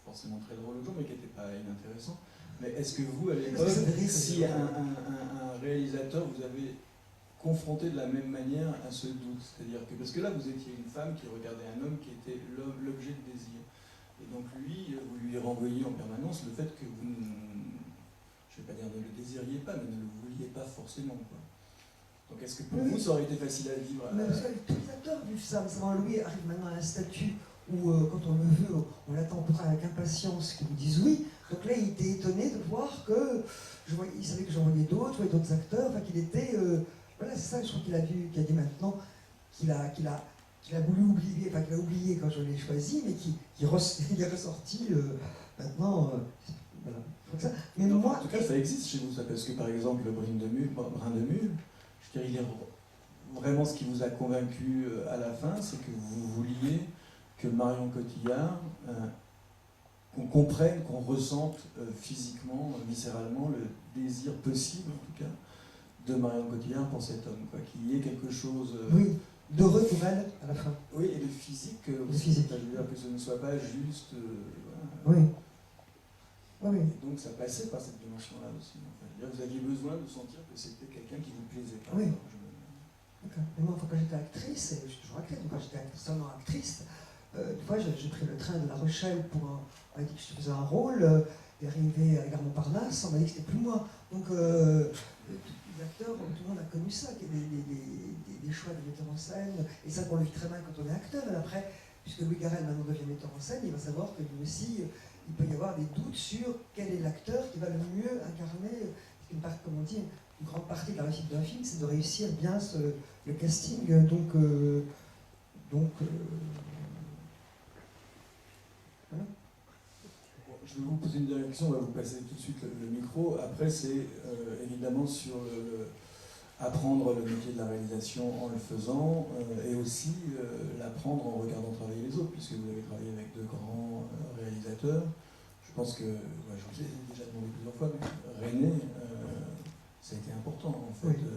forcément très drôle au jour, mais qui n'était pas inintéressant. Mais est-ce que vous, à l'époque, si un réalisateur vous avez confronté de la même manière à ce doute, c'est-à-dire que, parce que là vous étiez une femme qui regardait un homme qui était l'objet de désir, et donc lui, vous lui renvoyiez en permanence le fait que vous, je ne vais pas dire ne le désiriez pas, mais ne le vouliez pas forcément, quoi. Donc est-ce que pour vous ça aurait été facile à vivre? Mais parce que tous les acteurs vivent ça, Louis arrive maintenant à un statut où quand on le veut, on l'attend peut-être avec impatience qu'ils nous disent oui. Donc là, il était étonné de voir que il savait que j'en voyais d'autres, je voyais d'autres acteurs, enfin qu'il était... voilà, c'est ça, je crois qu'il a dit maintenant, qu'il a voulu oublier, enfin qu'il a oublié quand je l'ai choisi, mais il est ressorti maintenant. Voilà. Donc ça, mais non, moi, en tout cas, ça existe chez vous, ça, parce que par exemple, le brin de mule, je veux dire, il est vraiment ce qui vous a convaincu à la fin, c'est que vous vouliez que Marion Cotillard, qu'on comprenne, qu'on ressente physiquement, viscéralement, le désir possible, en tout cas, de Marion Cotillard pour cet homme, quoi, qu'il y ait quelque chose... oui, d'heureux pour elle, à la fin. Oui, et de physique aussi, physique. Je veux dire que ce ne soit pas juste... Oui. Oui. Et donc ça passait par cette dimension-là aussi. En fait. Vous aviez besoin de sentir que c'était quelqu'un qui vous plaisait pas. Oui. D'accord. Et moi, quand j'étais actrice, et je suis toujours actrice, donc quand j'étais seulement actrice, une fois j'ai pris le train de La Rochelle on m'a dit que je faisais un rôle, et arrivé à Gare Montparnasse, on m'a dit que c'était plus moi. Donc, tous les acteurs, tout le monde a connu ça, qu'il y a des choix de metteurs en scène, et ça qu'on le vit très mal quand on est acteur, et après, puisque Louis Garrel maintenant devient metteur en scène, il va savoir que lui aussi, il peut y avoir des doutes sur quel est l'acteur qui va le mieux incarner, comme on dit, une grande partie de la réussite d'un film, c'est de réussir bien le casting, donc voilà. Bon, je vais vous poser une dernière question, on va vous passer tout de suite le micro. Après, c'est évidemment sur apprendre le métier de la réalisation en le faisant et aussi l'apprendre en regardant travailler les autres, puisque vous avez travaillé avec de grands réalisateurs. Je pense que, je vous l'ai déjà demandé plusieurs fois, mais René, ça a été important en fait Oui. de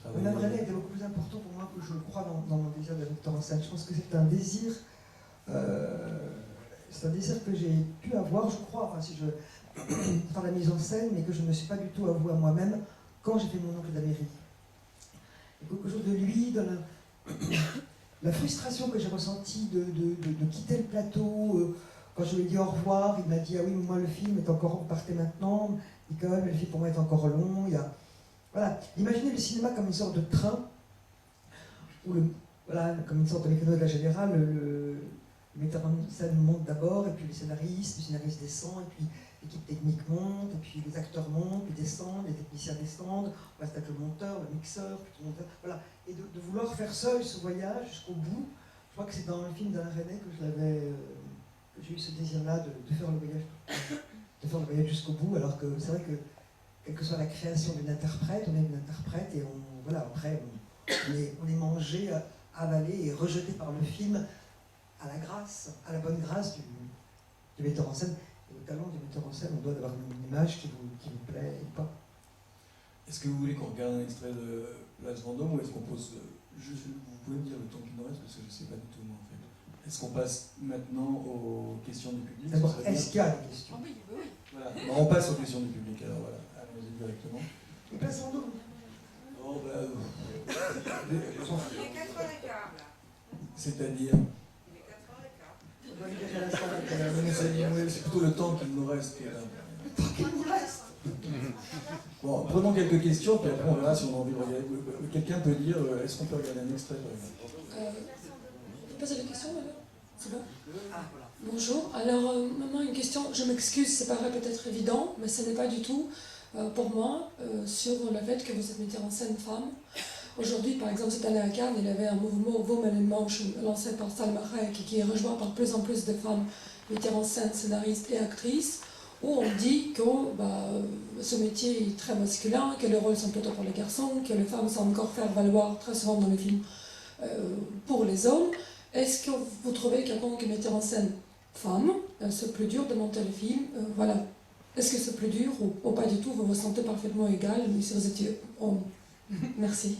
travailler. Même René était beaucoup plus important pour moi que je le crois dans mon désir de metteur en scène. Je pense que c'est un désir, que j'ai pu avoir, je crois, enfin si je faire la mise en scène, mais que je ne me suis pas du tout avoué à moi-même quand j'ai fait mon oncle d'Amérique. Et quelque chose de lui, dans la frustration que j'ai ressentie de quitter le plateau, quand je lui ai dit au revoir, il m'a dit « Ah oui, moi le film est encore, vous partez maintenant, Nicole, le film pour moi est encore long. » Voilà, imaginez le cinéma comme une sorte de train, où comme une sorte de mécano de la générale, le metteur en scène monte d'abord, et puis le scénariste descend, et puis l'équipe technique monte, et puis les acteurs montent, puis descendent, les techniciens descendent, on reste avec le monteur, le mixeur, puis tout le monde, voilà. Et de vouloir faire seul ce voyage jusqu'au bout, je crois que c'est dans le film d'Alain Resnais que j'ai eu ce désir-là de faire le voyage jusqu'au bout, alors que c'est vrai que quelle que soit la création d'une interprète, on est une interprète et après on est mangé, avalé et rejeté par le film à la bonne grâce du metteur en scène. Et au talent du metteur en scène, on doit avoir une image qui vous plaît ou pas. Est-ce que vous voulez qu'on regarde un extrait de Place Vendôme ou est-ce qu'on pose... vous pouvez me dire le temps qu'il nous reste parce que je ne sais pas du tout moi en fait. Est-ce qu'on passe maintenant aux questions du public? D'abord, est-ce qu'il y a des questions? Oui, oui. Voilà. On passe aux questions du public alors voilà, allons-y directement. Et Place Vendôme. Oh bah... Il est 4h15 là. C'est-à-dire... Il est 4h15. On doit libérer la salle. C'est plutôt le temps qu'il nous reste qui est là. Le temps qu'il nous reste. Bon, prenons quelques questions, puis après on verra si on a envie de regarder. Quelqu'un peut dire, est-ce qu'on peut regarder un extrait par exemple? Vous posez la question alors? C'est bon? Ah, voilà. Bonjour. Alors, maman, une question, je m'excuse, ça paraît peut-être évident, mais ce n'est pas du tout pour moi sur le fait que vous êtes metteur en scène femme. Aujourd'hui, par exemple, cette année à Cannes, il y avait un mouvement Women in Motion lancé par Salma Hayek qui est rejoint par plus en plus de femmes metteurs en scène, scénaristes et actrices, où on dit que ce métier est très masculin, que les rôles sont plutôt pour les garçons, que les femmes savent encore faire valoir très souvent dans les films pour les hommes. Est-ce que vous trouvez qu'en tant que metteur en scène femme, c'est plus dur de monter le film? Voilà. Est-ce que c'est plus dur ou pas du tout? Vous vous sentez parfaitement égal, mais si vous étiez homme? Merci.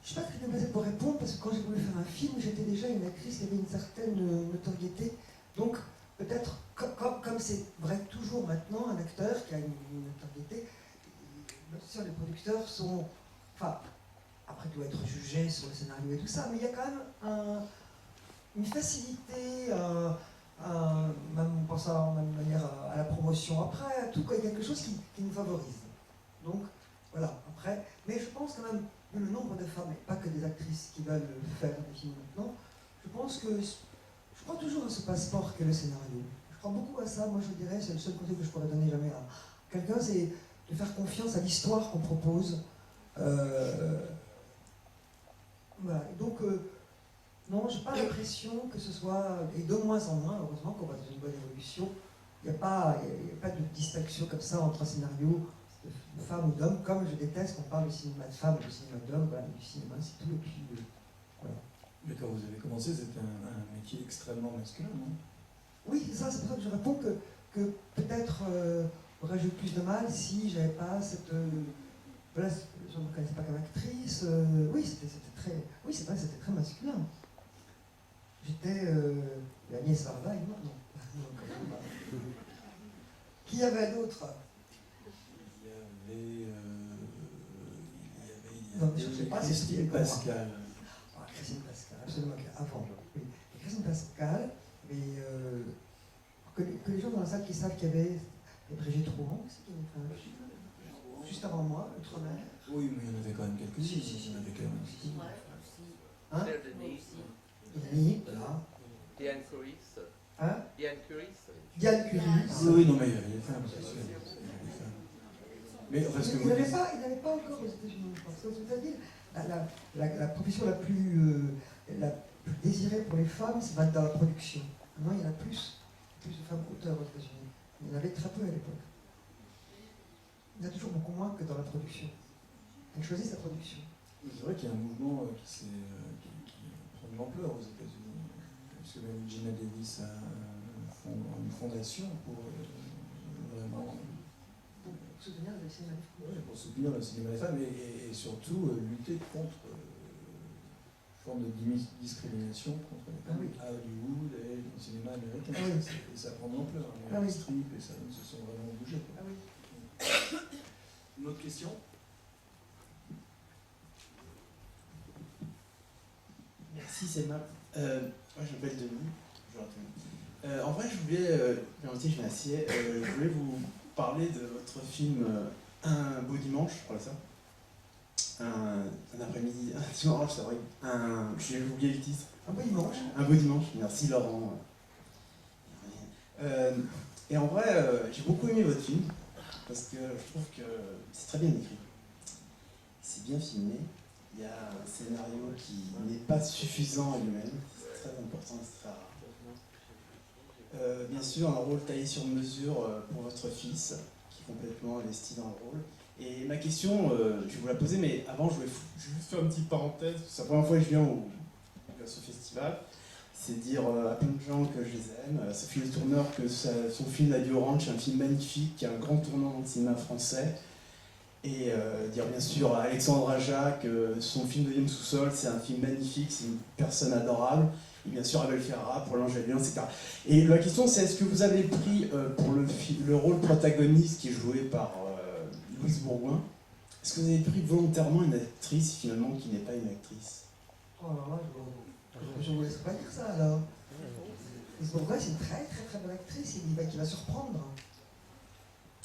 Je ne suis pas très bien placée pour répondre parce que quand j'ai voulu faire un film, j'étais déjà une actrice qui avait une certaine notoriété. Donc, peut-être, comme c'est vrai toujours maintenant, un acteur qui a une notoriété, les producteurs sont. Enfin, après, il doit être jugé sur le scénario et tout ça, mais il y a quand même une facilité, même en pensant de même manière à la promotion. Après, à tout, il y a quelque chose qui nous favorise. Donc, voilà, après. Mais je pense quand même que le nombre de femmes, et pas que des actrices qui veulent faire des films maintenant, je crois toujours à ce passeport qu'est le scénario. Je crois beaucoup à ça, moi je dirais, c'est le seul conseil que je pourrais donner jamais à quelqu'un, c'est de faire confiance à l'histoire qu'on propose. Voilà, et donc, non, je n'ai pas l'impression que ce soit, et de moins en moins, heureusement qu'on va dans une bonne évolution, il n'y a pas de distinction comme ça entre un scénario de femme ou d'homme, comme je déteste qu'on parle du cinéma de femme ou du cinéma d'homme, voilà, du cinéma c'est tout, et puis voilà. Mais quand vous avez commencé, c'était un métier extrêmement masculin, non? Oui, c'est ça, c'est pour ça que je réponds que peut-être aurais-je eu plus de mal si j'avais pas cette... voilà, je ne me connaissais pas comme actrice, oui, c'était très... Oui, c'est vrai, c'était très masculin. J'étais la nièce Varvaille, non, non. Qui y avait d'autres? Il y Non, avait je ne sais pas si Christine c'était Pascal. Ah, Christine Pascal, absolument, avant. Oui. Et Christine Pascal, mais que les gens dans la salle qui savent qu'il y avait Brigitte Rouen aussi, qui avait fait un film, juste avant moi, Outre-mer. Oui, mais il y en avait quand même quelques-unes. Il y en avait quand même. Hein? Claire Denis, Denis, voilà. Diane Curie. Hein? Diane Curie. Diane Curie. Oui, non, mais il y avait des femmes, c'est sûr. Mais parce que Il n'avait pas encore aux États-Unis, je pense. C'est-à-dire, la profession la plus désirée pour les femmes, c'est dans la production. Maintenant, il y en a plus de femmes auteurs aux États-Unis. Il y en avait très peu à l'époque. Il y en a toujours beaucoup moins que dans la production. Elle choisit sa production. C'est vrai qu'il y a un mouvement qui prend de l'ampleur aux États-Unis. Parce que même Gina Davis a une fondation pour vraiment. Pour soutenir le cinéma. Ouais, pour soutenir le cinéma des femmes et surtout lutter contre une forme de discrimination contre les femmes à Hollywood et dans le cinéma américain. Et ça prend de l'ampleur. Les Streep et ça se sont vraiment bougés. Une autre question? Merci, Selma. Moi, je m'appelle Denis. Bonjour à tout le monde. En vrai, je voulais vous parler de votre film Un beau dimanche, je crois ça. Un après-midi, un dimanche, c'est vrai. J'ai oublié le titre. Un beau dimanche. Un beau dimanche, merci Laurent. Et en vrai, j'ai beaucoup aimé votre film, parce que je trouve que c'est très bien écrit. C'est bien filmé. Il y a un scénario qui n'est pas suffisant à lui-même, c'est très important, c'est très rare. Bien sûr, un rôle taillé sur mesure pour votre fils, qui est complètement investi dans le rôle. Et ma question, je vais vous la poser, mais avant, je vais juste faire une petite parenthèse. C'est la première fois que je viens à ce festival. C'est dire à plein de gens que je les aime. Sophie Le Tourneur, que son film La Vie Orange est un film magnifique, qui est un grand tournant dans le cinéma français. Et dire bien sûr à Alexandre Aja que son film Deuxième sous-sol, c'est un film magnifique, c'est une personne adorable. Et bien sûr Abel Ferrara pour l'Angélien, etc. Et la question c'est, est-ce que vous avez pris pour le rôle protagoniste qui est joué par Louise Bourgoin, est-ce que vous avez pris volontairement une actrice finalement qui n'est pas une actrice? Oh là là, je ne vous laisse pas dire ça alors. Louise Bourgoin, c'est une très très très bonne actrice qui va surprendre.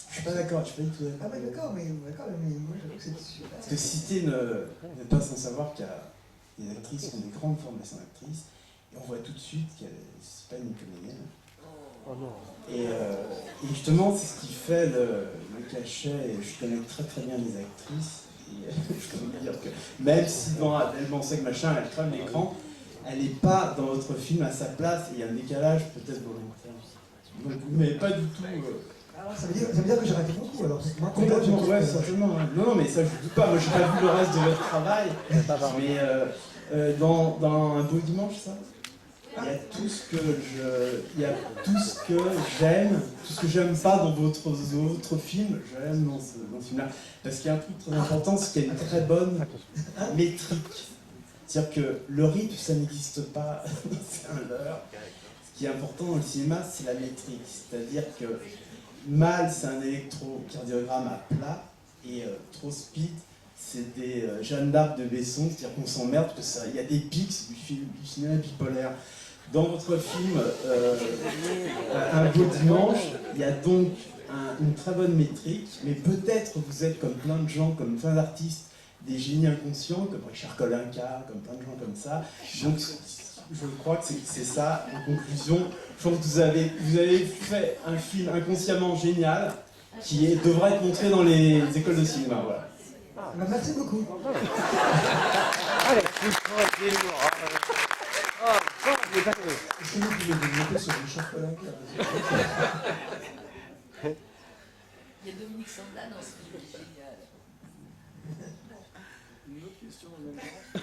Je suis pas d'accord, je suis pas du tout d'accord. Ah ouais, d'accord, mais moi j'avoue que c'est super. Parce que citer n'est pas sans savoir qu'il y a des actrices qui ont des grandes formations d'actrices, et on voit tout de suite qu'elle c'est pas une comédienne. Oh non. Et justement, c'est ce qui fait le cachet, et je connais très très bien les actrices, et je peux vous dire que même si dans Elle m'en sait que machin, elle crame l'écran, elle n'est pas dans votre film à sa place, et il y a un décalage peut-être volontaire. Donc vous ne m'avez pas du tout... Alors, ça veut dire que j'ai raté beaucoup alors. Moi, Complètement, ouais, certainement. Ouais. Non, mais ça je ne doute pas, moi j'ai pas vu le reste de votre travail, mais dans Un beau dimanche, ça, il y a tout ce que j'aime, tout ce que j'aime pas dans votre autres films, j'aime dans ce film-là. Parce qu'il y a un truc très important, c'est qu'il y a une très bonne métrique. C'est-à-dire que le rythme, ça n'existe pas, c'est un leurre. Ce qui est important dans le cinéma, c'est la métrique. C'est-à-dire que Mal, c'est un électrocardiogramme à plat, et trop speed, c'est des Jeanne d'Arc de Besson, c'est-à-dire qu'on s'emmerde parce qu'il y a des pics, c'est du cinéma bipolaire. Dans votre film, Un beau dimanche, il y a donc une très bonne métrique, mais peut-être vous êtes comme plein de gens, comme plein d'artistes, des génies inconscients, comme Richard Kolinka, comme plein de gens comme ça. Donc, je crois que c'est ça, en conclusion. Je pense que vous avez fait un film inconsciemment génial qui devrait être montré dans les écoles de cinéma. Voilà. Bah, merci beaucoup. Allez, je l'ai pas trouvé. Est-ce que vous pouvez développer sur Richard Kolinka? Il y a Dominique Sandla dans ce film qui est génial. Une autre question en même temps?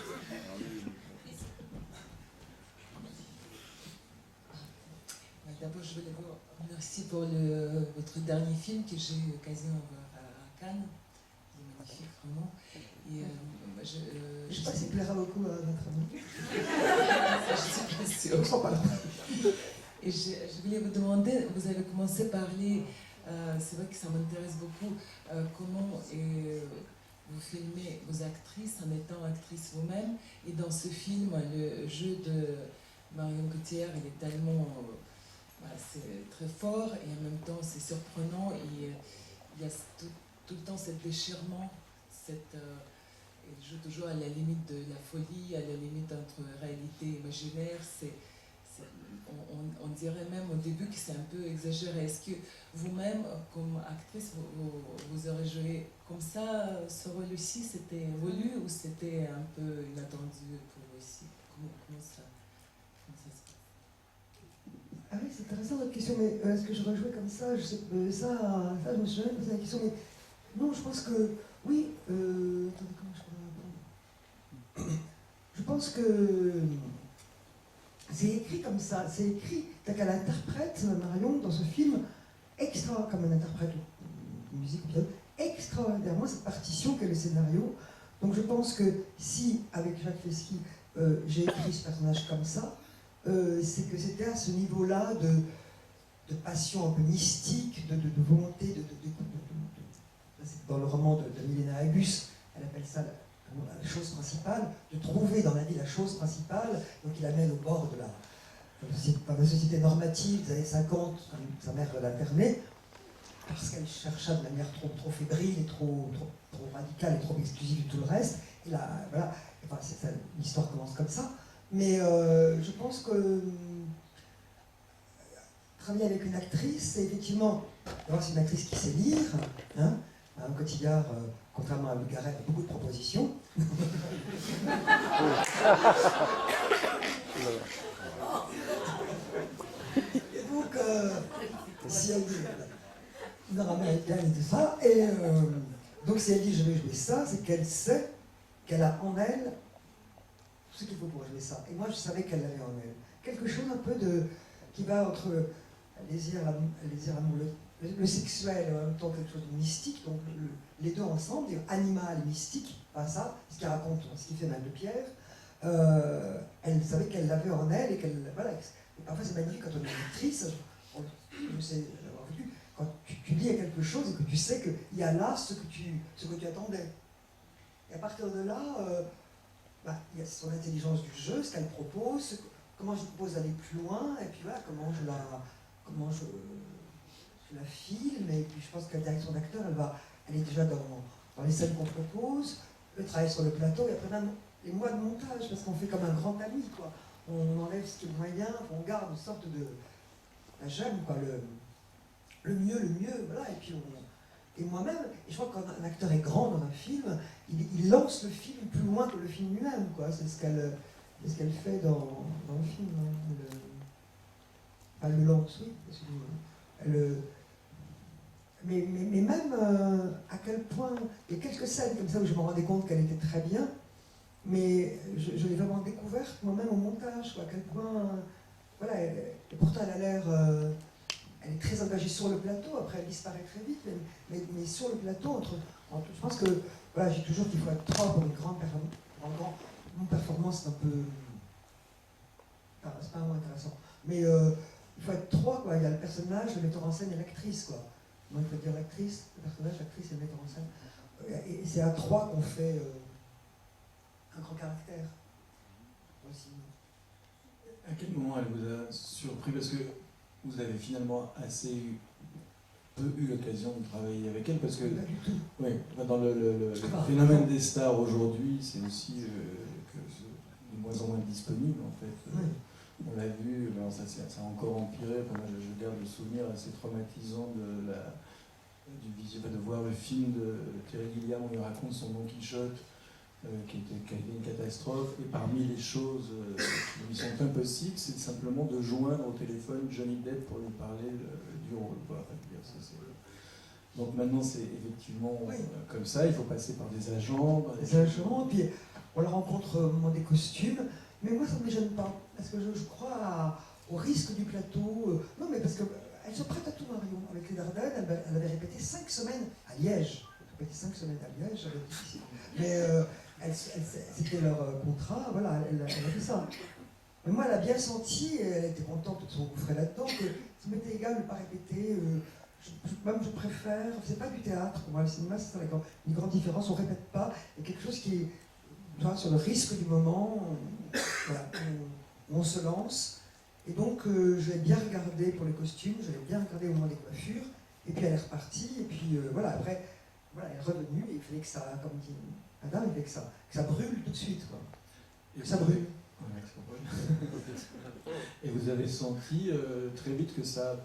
D'abord, je voulais vous remercier pour votre dernier film que j'ai eu l'occasion de voir à Cannes. Il est magnifique, vraiment. Et, Je ne sais pas s'il plaira beaucoup à notre ami. je suis pas sûre. On sent pas là. Et je voulais vous demander, vous avez commencé à parler, c'est vrai que ça m'intéresse beaucoup, comment vous filmez vos actrices en étant actrice vous-même. Et dans ce film, le jeu de Marion Cotillard, il est tellement... Voilà, c'est très fort et en même temps c'est surprenant et il y a tout le temps ce déchirement, elle joue toujours à la limite de la folie, à la limite entre réalité et imaginaire. On dirait même au début que c'est un peu exagéré. Est-ce que vous-même, comme actrice, vous aurez joué comme ça ce rôle aussi? C'était voulu ou c'était un peu inattendu pour vous aussi? Comment ça se passe? Ah oui, c'est intéressant votre question, mais est-ce que j'aurais joué comme ça? Je sais, ça, je me suis jamais posé la question, mais non, je pense que Oui, attendez, comment je pourrais répondre? Je pense que c'est écrit comme ça, c'est écrit, c'est qu'elle interprète Marion dans ce film comme elle interprète une musique, extraordinairement cette partition qu'est le scénario. Donc je pense que si, avec Jacques Fesky, j'ai écrit ce personnage comme ça, c'est que c'était à ce niveau-là de passion un peu mystique, de volonté, dans le roman de Milena Agus, elle appelle ça la chose principale, de trouver dans la vie la chose principale, donc il amène au bord de la société normative des années 50, comme sa mère l'internait, parce qu'elle chercha de manière trop fébrile et trop radicale et trop exclusive de tout le reste. Et là, voilà, enfin, l'histoire commence comme ça. Mais je pense que travailler avec une actrice, c'est effectivement, d'abord c'est une actrice qui sait lire, hein, un Cotillard, contrairement à Bulgaret, a beaucoup de propositions. Et donc, si elle dit nord-américaine et tout ça, et donc si elle dit je vais jouer ça, c'est qu'elle sait qu'elle a en elle tout ce qu'il faut pour jouer ça. Et moi je savais qu'elle l'avait en elle. Quelque chose un peu qui va entre le sexuel, en même temps quelque chose de mystique, donc les deux ensemble, animal et mystique, pas ça, ce qui raconte, ce qui fait mal de pierre. Elle savait qu'elle l'avait en elle et qu'elle. Voilà. Et parfois c'est magnifique quand on est une actrice, je sais l'avoir vécu, quand tu lis à quelque chose et que tu sais qu'il y a là ce que tu attendais. Et à partir de là, il y a son intelligence du jeu, ce qu'elle propose, comment je propose d'aller plus loin, et puis voilà, comment je la filme, et puis je pense que la direction d'acteur, elle est déjà dans les scènes qu'on propose, le travail sur le plateau, et après même les mois de montage, parce qu'on fait comme un grand ami, quoi. On enlève ce qui est moyen, on garde une sorte de... j'aime, quoi, le mieux, voilà, et puis et moi-même, et je crois que quand un acteur est grand dans un film, il lance le film plus loin que le film lui-même, quoi, c'est ce qu'elle fait dans le film, hein. Elle le lance, oui, mais même à quel point, il y a quelques scènes comme ça où je me rendais compte qu'elle était très bien, mais je l'ai vraiment découverte moi-même au montage, quoi, à quel point, voilà, et pourtant elle a l'air, elle est très engagée sur le plateau, après elle disparaît très vite, mais sur le plateau, je pense que, voilà, j'ai toujours qu'il faut être 3 pour une grande performance, c'est un peu, c'est pas un mot intéressant, mais il faut être 3, quoi. Il y a le personnage, le metteur en scène et l'actrice, quoi. Moi, il faut dire l'actrice, le personnage, l'actrice et le metteur en scène. Et c'est à 3 qu'on fait un grand caractère. Aussi. À quel moment elle vous a surpris? Parce que vous avez finalement assez peu eu l'occasion de travailler avec elle, parce que pas du tout. Oui, dans le phénomène des stars aujourd'hui, c'est aussi que c'est de moins en moins disponible, en fait. Oui. On l'a vu, ben ça a encore empiré. Enfin, moi, je garde le souvenir assez traumatisant de voir le film de Terry Gilliam où il raconte son Don Quichotte, qui a été une catastrophe. Et parmi les choses qui lui sont impossibles, c'est simplement de joindre au téléphone Johnny Depp pour lui parler du rôle. Voilà, donc maintenant, c'est effectivement comme ça. Il faut passer par des agents. Puis on la rencontre au moment des costumes. Mais moi, ça ne me gêne pas, parce que je crois au risque du plateau. Non, mais parce qu'elle se prête à tout, Marion. Avec les Dardannes, elle avait répété 5 semaines à Liège. Elle répété 5 semaines à Liège, ça va être difficile. Mais c'était leur contrat, voilà, elle a fait ça. Mais moi, elle a bien senti, et elle était contente de son frère là-dedans, que ça m'était égal de ne pas répéter. Même je préfère, c'est pas du théâtre, pour moi, le cinéma, c'est ça une grande différence, on ne répète pas. Il y a quelque chose qui est sur le risque du moment, voilà, on se lance. Et donc, je l'ai bien regardé pour les costumes, je l'ai bien regardé au moment des coiffures, et puis elle est repartie, et puis voilà, après, voilà, elle est revenue, et il fallait que ça, comme dit madame, il fallait que ça brûle tout de suite, quoi. Et que ça brûle. Et vous avez senti très vite que ça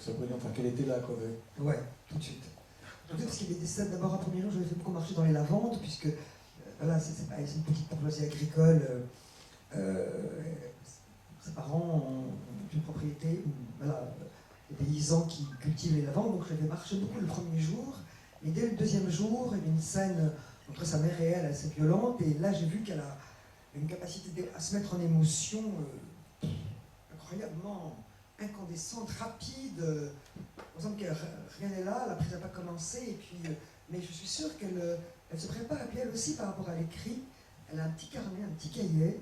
brûlait, enfin qu'elle était là, quoi. Ouais, tout de suite. Tout de suite, parce qu'il y avait des scènes, d'abord, un premier jour, j'avais fait beaucoup marcher dans les lavandes, puisque voilà, c'est une petite bourgeoisie agricole. Ses parents ont une propriété, voilà, des paysans qui cultivent les lavandes, donc je l'avais marché beaucoup le premier jour. Mais dès le deuxième jour, il y a une scène entre sa mère et elle assez violente, et là j'ai vu qu'elle a une capacité à se mettre en émotion incroyablement incandescente, rapide. Il me semble que rien n'est là, la prise n'a pas commencé, et puis, mais je suis sûre qu'elle elle se prépare, et puis elle aussi par rapport à l'écrit, elle a un petit carnet, un petit cahier,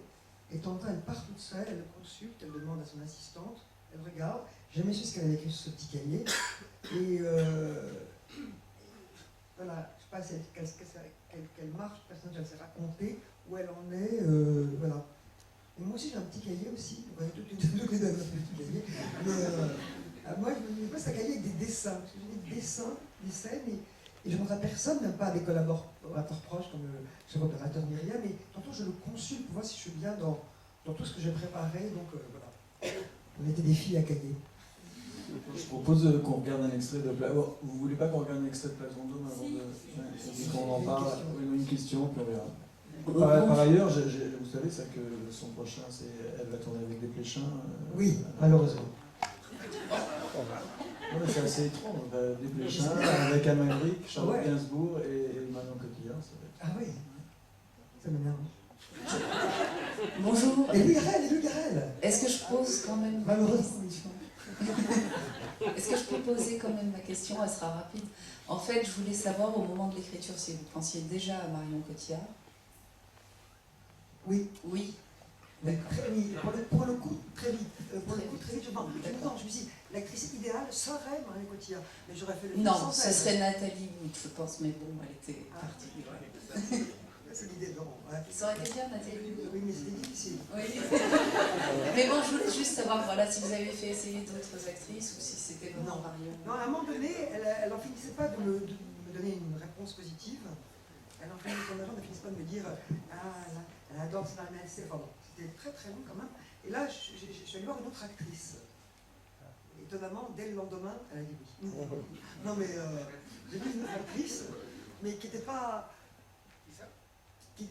et de temps en temps elle part toute seule, elle le consulte, elle demande à son assistante, elle regarde, j'ai jamais su ce qu'elle avait écrit sur ce petit cahier, et voilà, je ne sais pas quelle marche personnage elle s'est racontée, où elle en est, voilà. Et moi aussi j'ai un petit cahier aussi, ouais, toutes les deux un petit cahier, mais moi c'est un cahier avec des dessins, parce que j'ai des dessins, des scènes, et je montre à personne, même pas à des collaborateurs proches comme le chef opérateur Myriam, mais tantôt je le consulte pour voir si je suis bien dans tout ce que j'ai préparé, donc voilà. On était des filles à cahier. Je propose qu'on regarde un extrait de Platon. Vous voulez pas qu'on regarde un extrait de Platon Dôme avant de qu'on en parle? Une question, puis on verra. Par ailleurs, vous savez ça que son prochain, elle va tourner avec des Pléchins. Oui, malheureusement. Non, mais c'est assez étrange. Des Pléchins avec Amalric, Charlotte Gainsbourg et Marion Cotillard. Ça va être... Ah oui, ça m'énerve. Bonjour. Et Louis Garrel. Est-ce que je pose quand même ma Malheureusement. question? Est-ce que je peux poser quand même ma question? Elle sera rapide. En fait, je voulais savoir au moment de l'écriture si vous pensiez déjà à Marion Cotillard. Oui. Oui. Très vite. Pour le coup, très vite. Très vite, je me suis dit, l'actrice idéale serait Marion Cotillard. Mais j'aurais fait le film Non, sans ce elle. serait Nathalie Wood, je pense, mais bon, elle était partie. C'est l'idée, non. Ouais. Ça aurait été bien, Nathalie Wood. Oui, mais c'était difficile. Oui. Mais bon, je voulais juste savoir, voilà, si vous avez fait essayer d'autres actrices ou si c'était vraiment Marion. Non, à un moment donné, elle n'en finissait pas de me donner une réponse positive. Elle en finissait pas de me dire elle adore ça, enfin bon, c'était très très long quand même. Et là, je suis allée voir une autre actrice. Étonnamment, dès le lendemain, elle a dit oui. Non mais j'ai vu une autre actrice, mais qui n'était pas. Mais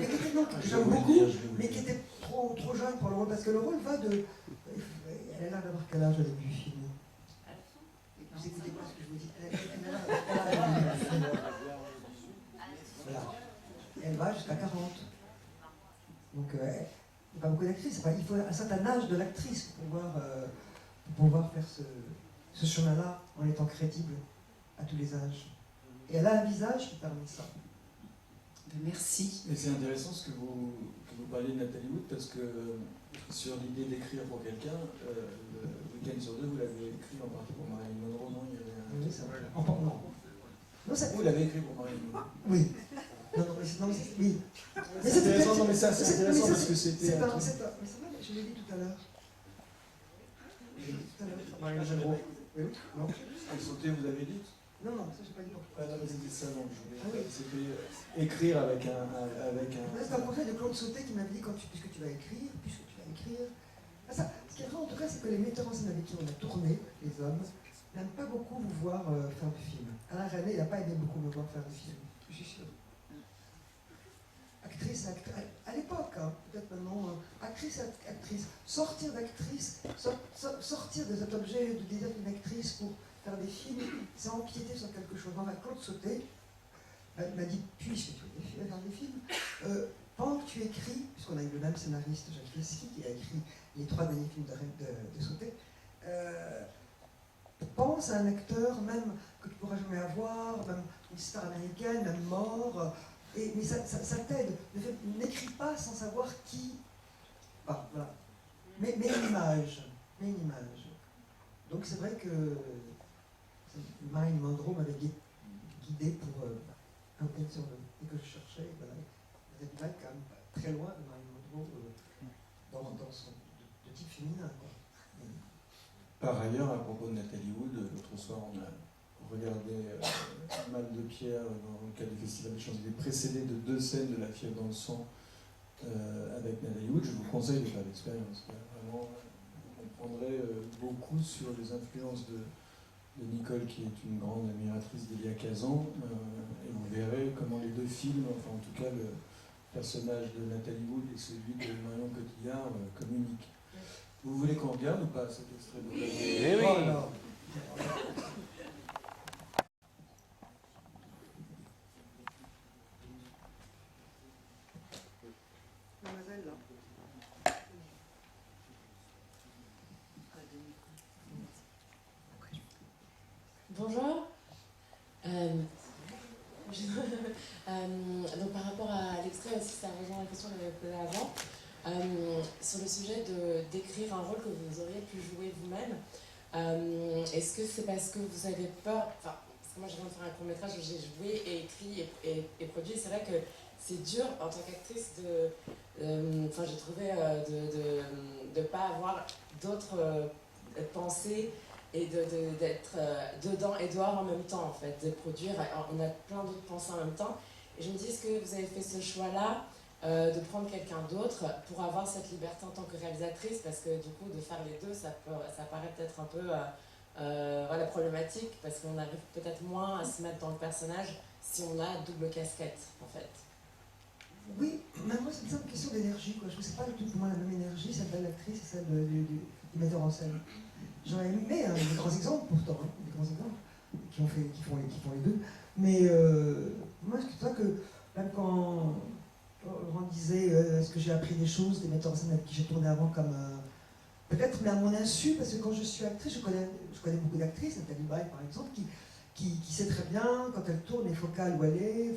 qui était, non, que j'aime beaucoup, mais qui était trop jeune pour le rôle, parce que le rôle va de. Elle a l'air d'avoir quel âge au début du film? Vous écoutez pas ce que je vous dis. Elle a l'air d'avoir quel âge au début du film? Voilà. Elle va jusqu'à 40. Donc, il n'y a pas beaucoup d'actrices. Enfin, il faut un certain âge de l'actrice pour pouvoir faire ce chemin-là en étant crédible à tous les âges. Et elle a un visage qui permet ça. Merci. Mais c'est intéressant ce que vous parliez de Nathalie Wood, parce que sur l'idée d'écrire pour quelqu'un, le week-end sur deux, vous l'avez écrit en partie pour Marilyn Monroe, non? Il y avait un... Oui, c'est vrai. Non. Non, ça... Vous l'avez écrit pour Marilyn Monroe. Oui. Non, mais oui. Mais c'est intéressant, non, mais ça, c'est intéressant parce que c'était... Mais c'est vrai, je l'ai dit tout à l'heure. Marilyn Monroe. Oui, non. Elle sautait, vous avez dit? Non, ça je n'ai pas dit. Ah non, mais c'était ça, donc je voulais... C'était écrire avec un... C'est un conseil de Claude Sautet qui m'avait dit, puisque tu vas écrire... Ah, ça, ce qui est vrai en tout cas, c'est que les metteurs en scène avec qui on a tourné, les hommes, n'aiment pas beaucoup vous voir faire du film. Alain René, il n'a pas aimé beaucoup me voir faire du film, je suis sûre. Actrice, à l'époque, hein, peut-être maintenant, actrice, sortir d'actrice, sortir de cet objet de désir d'une actrice pour faire des films, c'est empiéter sur quelque chose. Enfin, Claude Sautet m'a dit, puisque tu veux faire des films, pendant que tu écris, puisqu'on a eu le même scénariste, Jacques Lesky, qui a écrit les 3 derniers films de Sautet, pense à un acteur même que tu ne pourras jamais avoir, même une star américaine, même mort, mais ça t'aide. N'écris pas sans savoir qui. Ah, voilà. Mais une image. Donc c'est vrai que Marilyn Monroe m'avait guidé pour un thème sur le. Et que je cherchais, voilà. Vous êtes là quand même très loin de Marilyn Monroe dans son de type féminin, quoi. Par ailleurs, à propos de Nathalie Wood, l'autre soir, on a regardé Mal de Pierre dans le cadre du Festival des Champs-Élysées, précédé de 2 scènes de La fièvre dans le sang avec Nathalie Wood. Je vous conseille de faire l'expérience. Vraiment, vous comprendrez beaucoup sur les influences de Nicole, qui est une grande admiratrice d'Elia Kazan, et vous verrez comment les 2 films, enfin en tout cas le personnage de Nathalie Wood et celui de Marion Cotillard communiquent. Vous voulez qu'on regarde ou pas cet extrait de... Oui. Oh, alors. Bonjour. Donc par rapport à l'extrait aussi, ça rejoint la question que j'avais posée avant. Sur le sujet d'écrire un rôle que vous auriez pu jouer vous-même, est-ce que c'est parce que vous avez peur, enfin, parce que moi je viens de faire un court-métrage où j'ai joué et écrit et produit, c'est vrai que c'est dur en tant qu'actrice j'ai trouvé de pas avoir d'autres pensées et d'être dedans et dehors en même temps, en fait, de produire. On a plein d'autres pensées en même temps. Et je me dis, est-ce que vous avez fait ce choix-là de prendre quelqu'un d'autre pour avoir cette liberté en tant que réalisatrice? Parce que du coup, de faire les deux, ça paraît peut-être un peu problématique, parce qu'on arrive peut-être moins à se mettre dans le personnage si on a double casquette, en fait. Oui, mais moi c'est une simple question d'énergie, quoi. Je ne sais pas du tout pour moi la même énergie, celle de l'actrice et celle du metteur en scène. J'aurais aimé des grands exemples pourtant, hein, des grands exemples qui font les deux. Mais moi je crois que même quand Laurent disait est-ce que j'ai appris des choses des metteurs en scène avec qui j'ai tourné avant comme peut-être mais à mon insu, parce que quand je suis actrice, je connais beaucoup d'actrices, Nathalie Baye par exemple, qui sait très bien quand elle tourne les focales où elle est.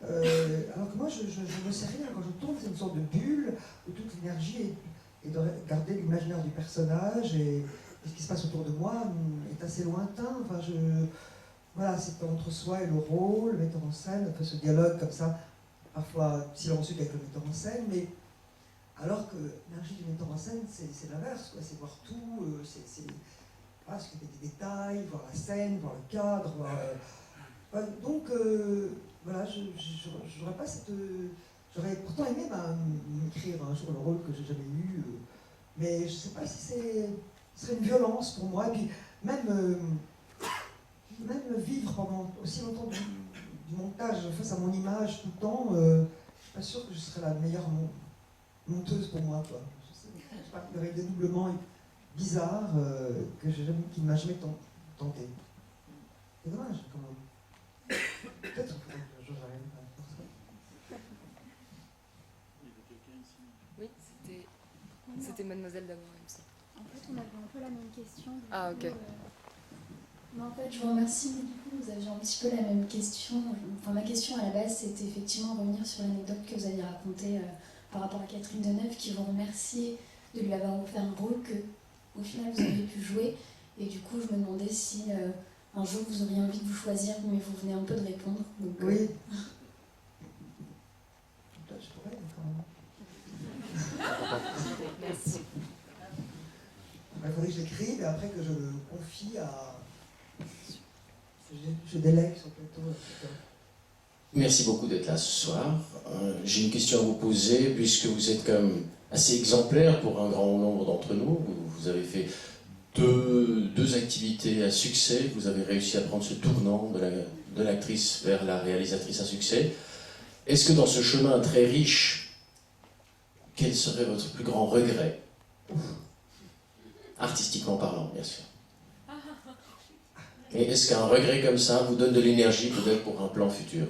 Alors que moi, je ne sais rien. Quand je tourne, c'est une sorte de bulle où toute l'énergie est de garder l'imaginaire du personnage et ce qui se passe autour de moi est assez lointain. Voilà, c'est entre soi et le rôle, le metteur en scène, un peu ce dialogue comme ça, parfois silencieux avec le metteur en scène, mais alors que l'énergie du metteur en scène, c'est l'inverse, quoi. C'est voir tout, c'est des détails, voir la scène, voir le cadre, donc, voilà, j'aurais pas cette... J'aurais pourtant aimé m'écrire un jour le rôle que j'ai jamais eu, mais je sais pas si ce serait une violence pour moi. Et puis, même vivre pendant aussi longtemps du montage face à mon image tout le temps, je suis pas sûre que je serais la meilleure monteuse pour moi, quoi. Je sais pas, il y aurait des doublements bizarres qui ne m'a jamais tenté. C'est dommage, quand même. Peut-être que je n'arrive pas à faire ça. Oui, c'était Mademoiselle d'abord, il me semble. En fait, on avait un peu la même question. Ah, ok. Mais en fait, je vous remercie, mais du coup, vous aviez un petit peu la même question. Enfin, ma question à la base, c'était effectivement revenir sur l'anecdote que vous aviez racontée par rapport à Catherine Deneuve, qui vous remerciait de lui avoir offert un rôle que, au final, vous avez pu jouer. Et du coup, je me demandais si un jour vous auriez envie de vous choisir, mais vous venez un peu de répondre. Donc, oui. Je pourrais, quand même. Merci. Il faudrait que je l'écrive et après que je le confie à... Je délègue sur le plateau. Merci beaucoup d'être là ce soir. J'ai une question à vous poser, puisque vous êtes quand même assez exemplaire pour un grand nombre d'entre nous. Vous avez fait deux activités à succès. Vous avez réussi à prendre ce tournant de l'actrice vers la réalisatrice à succès. Est-ce que dans ce chemin très riche, quel serait votre plus grand regret? Artistiquement parlant, bien sûr. Et est-ce qu'un regret comme ça vous donne de l'énergie peut-être pour un plan futur?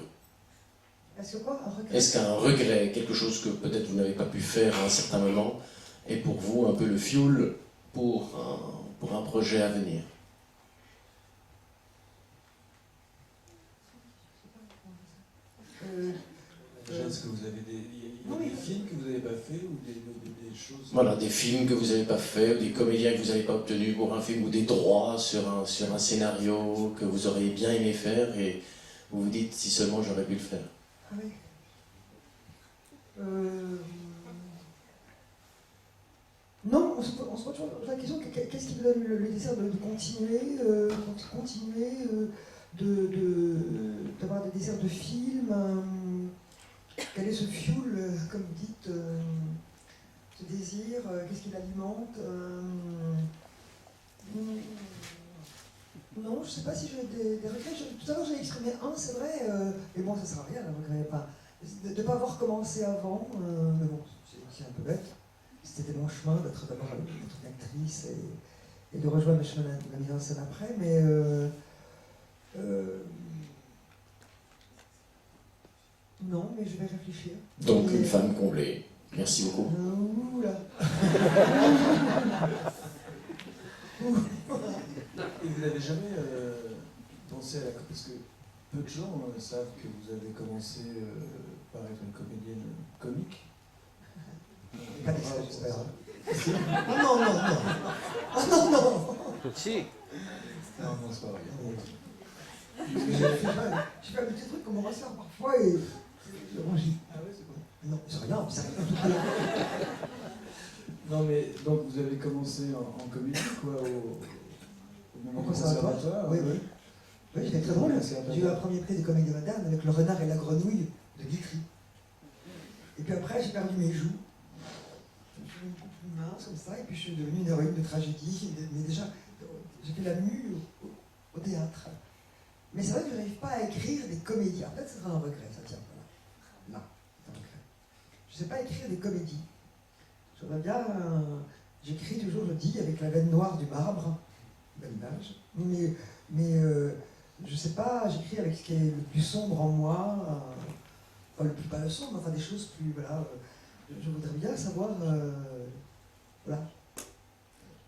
Est-ce que quoi, un regret? Est-ce qu'un regret, quelque chose que peut-être vous n'avez pas pu faire à un certain moment, est pour vous un peu le fuel pour un projet à venir? Est-ce que vous avez des films que vous n'avez pas fait ou des choses... Voilà, des films que vous n'avez pas fait, ou des comédiens que vous n'avez pas obtenus pour un film, ou des droits sur un scénario que vous auriez bien aimé faire, et vous vous dites si seulement j'aurais pu le faire. Ah oui. Non, on se pose toujours la question, qu'est-ce qui vous donne le désir de continuer, d'avoir des désirs de film, quel est ce fuel, comme vous dites, ce désir, qu'est-ce qui l'alimente? Non, je ne sais pas si j'ai des regrets. Tout à l'heure, j'ai exprimé un, c'est vrai, mais bon, ça ne sert à rien, un regret. Enfin, de ne pas avoir commencé avant, mais bon, c'est un peu bête. C'était mon chemin d'être d'abord une actrice et de rejoindre le chemin de la mise en scène après, mais non, mais je vais réfléchir. Donc une femme comblée. Merci beaucoup. Ouh là. Et vous n'avez jamais pensé à la... Parce que peu de gens savent que vous avez commencé par être une comédienne comique. Pas d'extrait, j'espère. Oh non, non, non. Oh non, non. Si. Non, non, c'est pas vrai. Je fais un petit truc qu'on me ressort parfois et je rougis. Ah ouais, c'est quoi? Non, c'est rien, c'est rien. Non, mais donc vous avez commencé en comédie, quoi, au moment du conservatoire. Oui, oui. Oui, j'étais très drôle. J'ai eu un premier prix des comédies modernes avec Le Renard et la Grenouille de Guitry. Et puis après, j'ai perdu mes joues. Je me suis une coupe plus mince, comme ça, et puis je suis devenue une héroïne de tragédie. Mais déjà, j'ai fait la mue au théâtre. Mais c'est vrai que je n'arrive pas à écrire des comédies. En fait, ce sera un regret, ça tient. Voilà. Là, c'est un regret. Je ne sais pas écrire des comédies. J'aimerais bien. J'écris toujours, je dis, avec la veine noire du marbre. Belle image. Mais je ne sais pas, j'écris avec ce qui est le plus sombre en moi. Pas le plus pas le sombre, enfin des choses plus. Voilà. Je voudrais bien savoir. Voilà.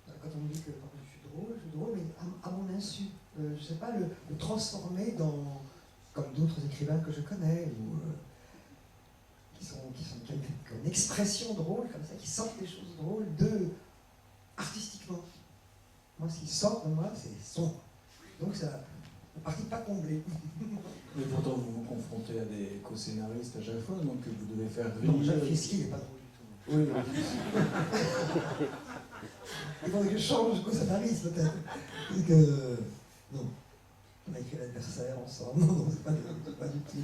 Quand on me dit que je suis drôle, mais à mon insu. Je ne sais pas, le transformer dans. Comme d'autres écrivains que je connais, ou. Qui ont une expression drôle, comme ça, qui sortent des choses drôles artistiquement. Moi, ce qui sort de moi, c'est sombre. Donc, c'est la partie pas comblée. Mais pourtant, vous vous confrontez à des co-scénaristes à chaque fois, donc vous devez faire rire. Non, Jacques Fieschi n'est pas drôle du tout. Oui, oui. Il faudrait que je change de co-scénariste, peut-être. Parce que. Non. On a écrit l'adversaire ensemble. Non, c'est pas du tout.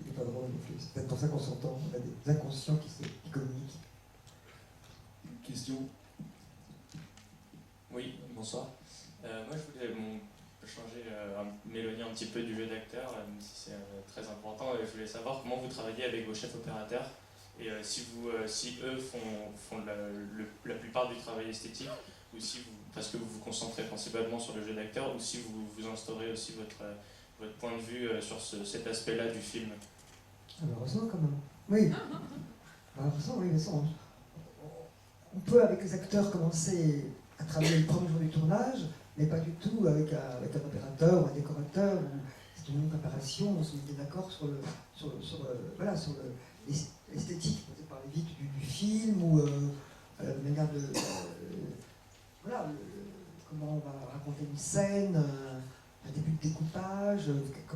Il n'est pas drôle non plus. C'est peut-être pour ça qu'on s'entend. On a des inconscients qui communiquent. Question. Oui, bonsoir. Moi, je voulais changer, m'éloigner un petit peu du jeu d'acteur, même si c'est très important. Je voulais savoir comment vous travaillez avec vos chefs opérateurs et si eux font la plupart du travail esthétique, ou si vous, parce que vous vous concentrez principalement sur le jeu d'acteur, ou si vous instaurez aussi votre point de vue sur cet aspect-là du film. Malheureusement, quand même. Oui. Malheureusement, oui, mais ça, on peut, avec les acteurs, commencer à travailler le premier jour du tournage, mais pas du tout avec un opérateur ou un décorateur. C'est une longue préparation, on se met d'accord sur l'esthétique, on parler vite du film, ou la manière de... comment on va raconter une scène, un début de découpage,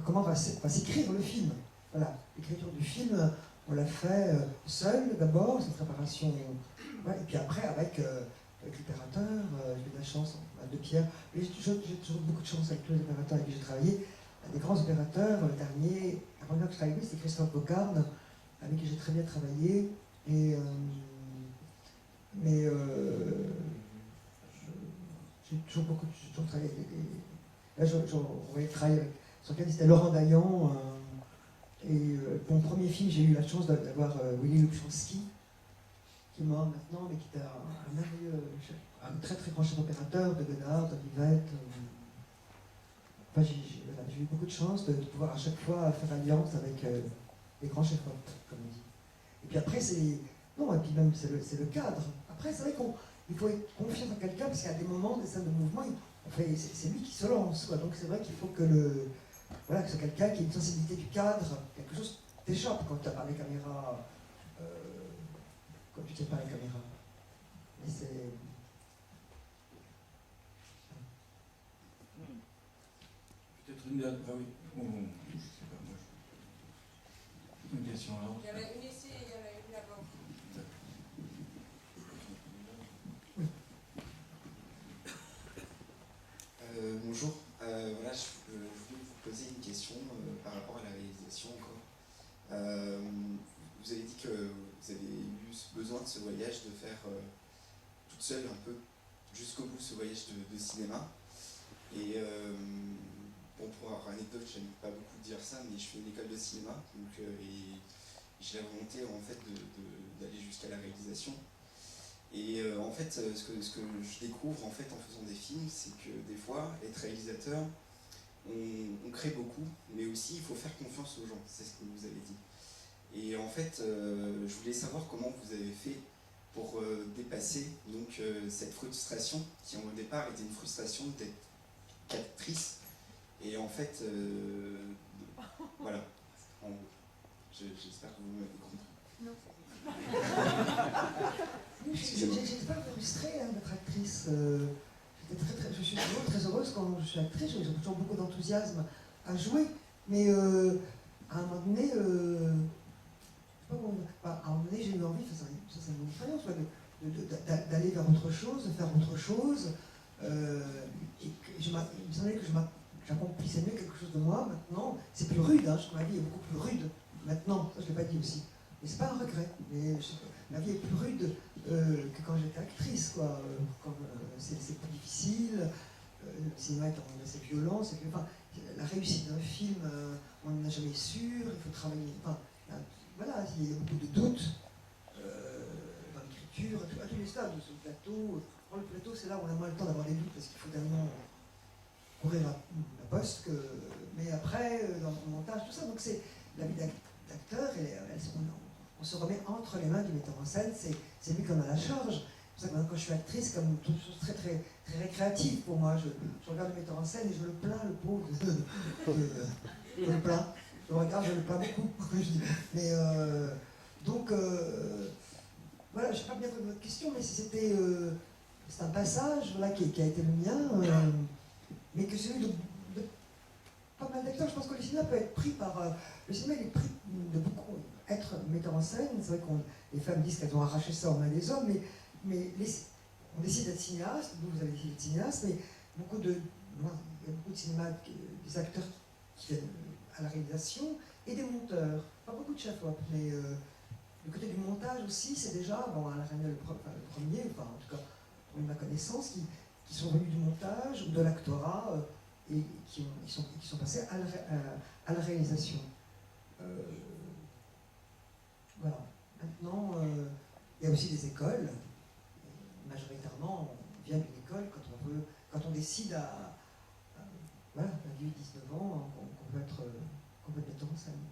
comment va s'écrire le film. Voilà, l'écriture du film, on l'a fait seul d'abord, c'est une préparation, ouais, et puis après avec l'opérateur, j'ai eu de la chance, de Pierre, j'ai toujours beaucoup de chance avec tous les opérateurs avec qui j'ai travaillé, des grands opérateurs, le dernier, la première que je travaillais, c'était Christophe Bocarde, avec qui j'ai très bien travaillé, et j'ai toujours travaillé avec là, on va travailler avec, sur lequel c'était Laurent Dayan. Et pour mon premier film, j'ai eu la chance d'avoir Willy Lubchansky, qui est mort maintenant, mais qui était un merveilleux, un très très grand chef opérateur de Godard, d'Olivette. Enfin, j'ai eu beaucoup de chance de pouvoir à chaque fois faire alliance avec les grands chefs-op, comme on dit. Et puis après, et puis même, c'est le cadre. Après, c'est vrai qu'il faut être confiant en quelqu'un, parce qu'il y a des moments, des scènes de mouvement, c'est lui qui se lance, quoi. Donc c'est vrai qu'il faut que que c'est quelqu'un qui a une sensibilité du cadre, quelque chose t'échappe quand tu as parlé caméra, quand tu sais pas les caméras. Mais c'est... Peut-être une dernière... Ah oui, je sais pas, moi une question là. Il y en a une ici et il y en a une là-bas. Bonjour, voilà, je voulais vous poser une question par rapport à la réalisation encore. Vous avez dit que vous avez eu besoin de ce voyage, de faire toute seule un peu jusqu'au bout ce voyage de cinéma. Et pour avoir anecdote, j'aime pas beaucoup dire ça, mais je fais une école de cinéma, donc, et j'ai la volonté en fait d'aller jusqu'à la réalisation. Et en fait, ce que je découvre en fait en faisant des films, c'est que des fois, être réalisateur, on crée beaucoup, mais aussi il faut faire confiance aux gens, c'est ce que vous avez dit. Et en fait, je voulais savoir comment vous avez fait pour dépasser donc, cette frustration qui au départ était une frustration d'être actrice. Et en fait, voilà. J'espère que vous m'avez compris. Non. J'étais pas frustrée d'être actrice. Je suis toujours très heureuse quand je suis actrice. J'ai toujours beaucoup d'enthousiasme à jouer. Mais à un moment donné, j'ai eu envie, ça c'est une expérience, d'aller vers autre chose, de faire autre chose. Et il me semblait que j'accomplissais mieux quelque chose de moi. Maintenant, c'est plus rude, hein, ma vie est beaucoup plus rude maintenant, ça je ne l'ai pas dit aussi. Mais c'est pas un regret. Mais ma vie est plus rude que quand j'étais actrice, quoi. C'est plus difficile, le cinéma est assez violent, enfin, la réussite d'un film, on n'en a jamais sûr, il faut travailler. Enfin, voilà, il y a beaucoup de doutes dans l'écriture, à tous les stades, sur le plateau. Le plateau, c'est là où on a moins le temps d'avoir des doutes parce qu'il faut tellement courir la poste. Mais après, dans le montage, tout ça, donc c'est la vie d'acteur, on se remet entre les mains du metteur en scène, c'est lui qu'on a la charge. C'est pour ça que maintenant, quand je suis actrice, comme toute chose très, très, très récréative pour moi, je regarde le metteur en scène et je le plains, le pauvre. Je le plains. Je le regarde, je le plains beaucoup. Mais donc, voilà, je ne sais pas bien votre question, mais c'est un passage voilà, qui a été le mien, mais que celui de pas mal d'acteurs. Je pense que le cinéma peut être pris par... le cinéma, il est pris de beaucoup être metteur en scène. C'est vrai que les femmes disent qu'elles ont arraché ça aux mains des hommes, mais on décide d'être cinéaste, vous avez décidé d'être cinéaste, mais il y a beaucoup de cinéma, des acteurs qui viennent à la réalisation, et des monteurs. Pas beaucoup de chef-op, mais le côté du montage aussi, c'est déjà, bon, Alain Resnais, le premier, enfin en tout cas, pour ma connaissance, qui sont venus du montage ou de l'actorat, et qui sont passés à la réalisation. Voilà. Maintenant, il y a aussi des écoles. Majoritairement, on vient d'une école quand on décide à 18-19 ans qu'on peut être metteur en scène.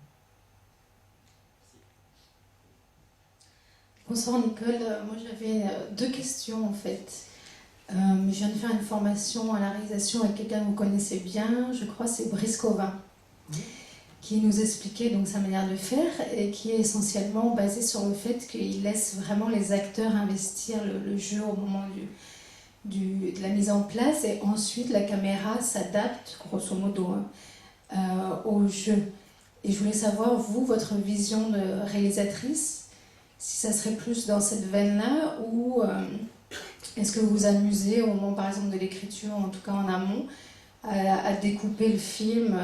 Bonsoir Nicole, moi j'avais deux questions en fait. Je viens de faire une formation à la réalisation avec quelqu'un que vous connaissez bien, je crois c'est Brice Covin, qui nous expliquait donc sa manière de faire et qui est essentiellement basée sur le fait qu'il laisse vraiment les acteurs investir le jeu au moment de la mise en place et ensuite la caméra s'adapte grosso modo au jeu. Et je voulais savoir, vous, votre vision de réalisatrice, si ça serait plus dans cette veine-là ou est-ce que vous vous amusez au moment par exemple de l'écriture, en tout cas en amont, à découper le film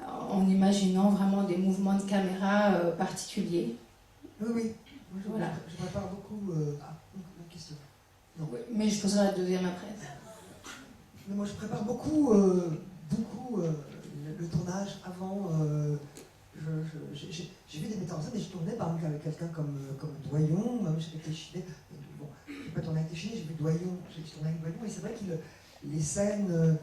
en imaginant vraiment des mouvements de caméra particuliers? Oui. Moi, je prépare beaucoup... une question. Non. Oui, mais je poserai la deuxième après. Mais moi je prépare beaucoup le tournage avant. J'ai vu des metteurs en scène et je tournais par exemple avec quelqu'un comme Doyon, même j'ai été chinée. Bon, je n'ai pas tourné avec Téchiné, j'ai vu Doyon, j'ai tourné avec Doyon, et c'est vrai que les scènes,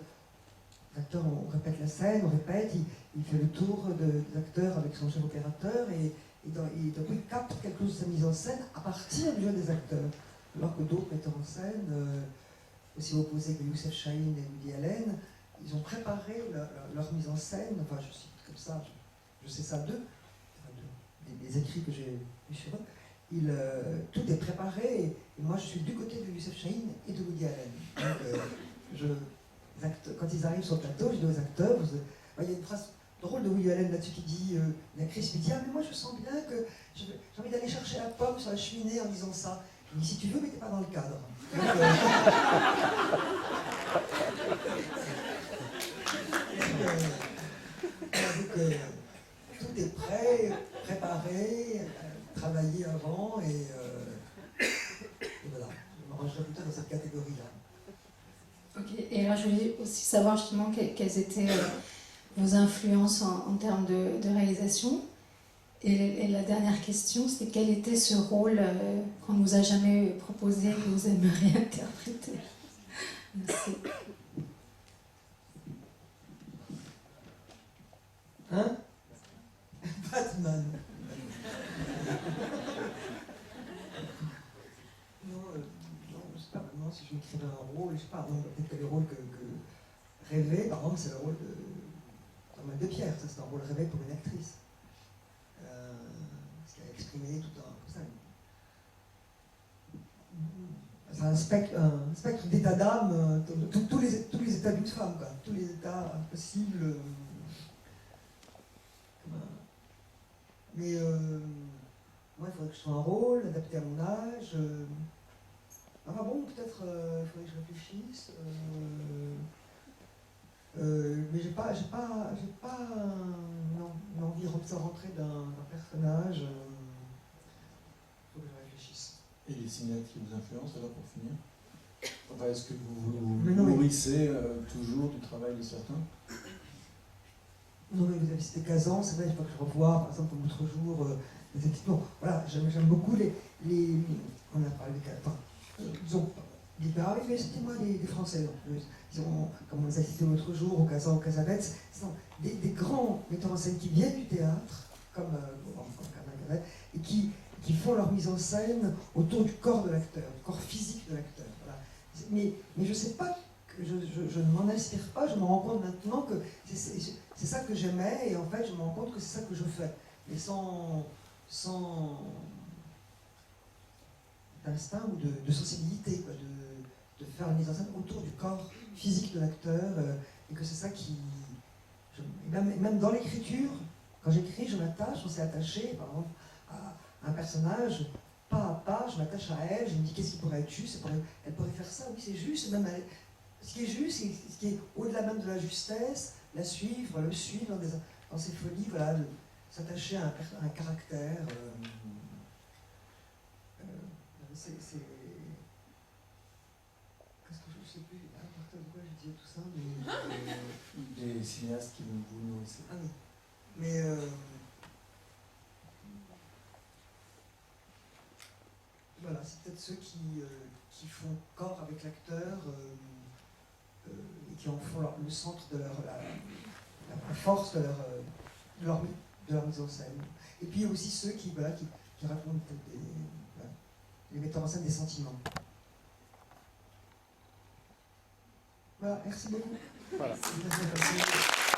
l'acteur, on répète la scène, on répète, il fait le tour des acteurs avec son chef opérateur et il capte quelque chose de sa mise en scène à partir du jeu des acteurs. Alors que d'autres metteurs en scène, aussi opposés que Youssef Chahine et Woody Allen, ils ont préparé leur mise en scène, enfin je cite comme ça, je sais ça d'eux, des écrits que j'ai vus sur eux, tout est préparé et moi je suis du côté de Youssef Chahine et de Woody Allen. Donc, quand ils arrivent sur le plateau, je dis aux acteurs, il y a une phrase drôle de Woody Allen là-dessus qui dit, il y a Chris qui dit, ah mais moi je sens bien que j'ai envie d'aller chercher la pomme sur la cheminée en disant ça. Je dis, si tu veux, mais t'es pas dans le cadre. Donc, tout est prêt, préparé, travaillé avant et voilà, je me rangerai plutôt dans cette catégorie-là. Ok, et alors je voulais aussi savoir justement quelles étaient vos influences en termes de réalisation. Et la dernière question, c'est quel était ce rôle qu'on ne vous a jamais proposé que vous aimeriez interpréter? Merci. Hein? Batman. pas, peut-être que les rôles que rêvés, par exemple, c'est le rôle de Thomas de Pierre, ça c'est un rôle rêvé pour une actrice. Parce qu'elle a exprimé tout un. C'est un spectre d'état d'âme, tous les états d'une femme, quoi, tous les états possibles. Mais moi, il faudrait que je sois un rôle adapté à mon âge. Enfin bon, peut-être il faudrait que je réfléchisse. Mais j'ai pas une envie de rentrer d'un personnage. Il faut que je réfléchisse. Et les cinéastes qui vous influencent, alors, pour finir? Enfin, est-ce que vous vous Mais non, mais- nourrissez toujours du travail de certains? Non, mais vous avez cité Kazan, c'est vrai, il faut que je revoie, par exemple, l'autre jour, bon, voilà, j'aime beaucoup les. On a parlé des Kazan. Disons, mais c'était moi des Français, donc, comme on les a cités l'autre jour, au Kazan, au Casabets, ce sont des grands metteurs en scène qui viennent du théâtre, comme Kazan, et qui font leur mise en scène autour du corps de l'acteur, du corps physique de l'acteur. Voilà. Mais je ne sais pas, que je ne m'en inspire pas, je me rends compte maintenant que c'est ça que j'aimais, et en fait je me rends compte que c'est ça que je fais. Mais sans d'instinct ou de sensibilité, quoi, de faire une mise en scène autour du corps physique de l'acteur, et que c'est ça qui... même dans l'écriture, quand j'écris, je m'attache, on s'est attaché, par exemple, à un personnage, pas à pas, je m'attache à elle, je me dis qu'est-ce qui pourrait être juste, elle pourrait faire ça, oui c'est juste, même ce qui est juste, ce qui est au-delà même de la justesse, la suivre, le suivre dans ses folies, voilà, s'attacher à un caractère. Qu'est-ce que je sais plus, à partir de quoi je disais tout ça, Des cinéastes qui vous nourrissez. Ah oui, mais voilà, c'est peut-être ceux qui font corps avec l'acteur et qui en font le centre de la force de leur mise en scène. Et puis aussi ceux qui racontent les metteurs en scène des sentiments. Voilà, merci beaucoup. Voilà. Merci.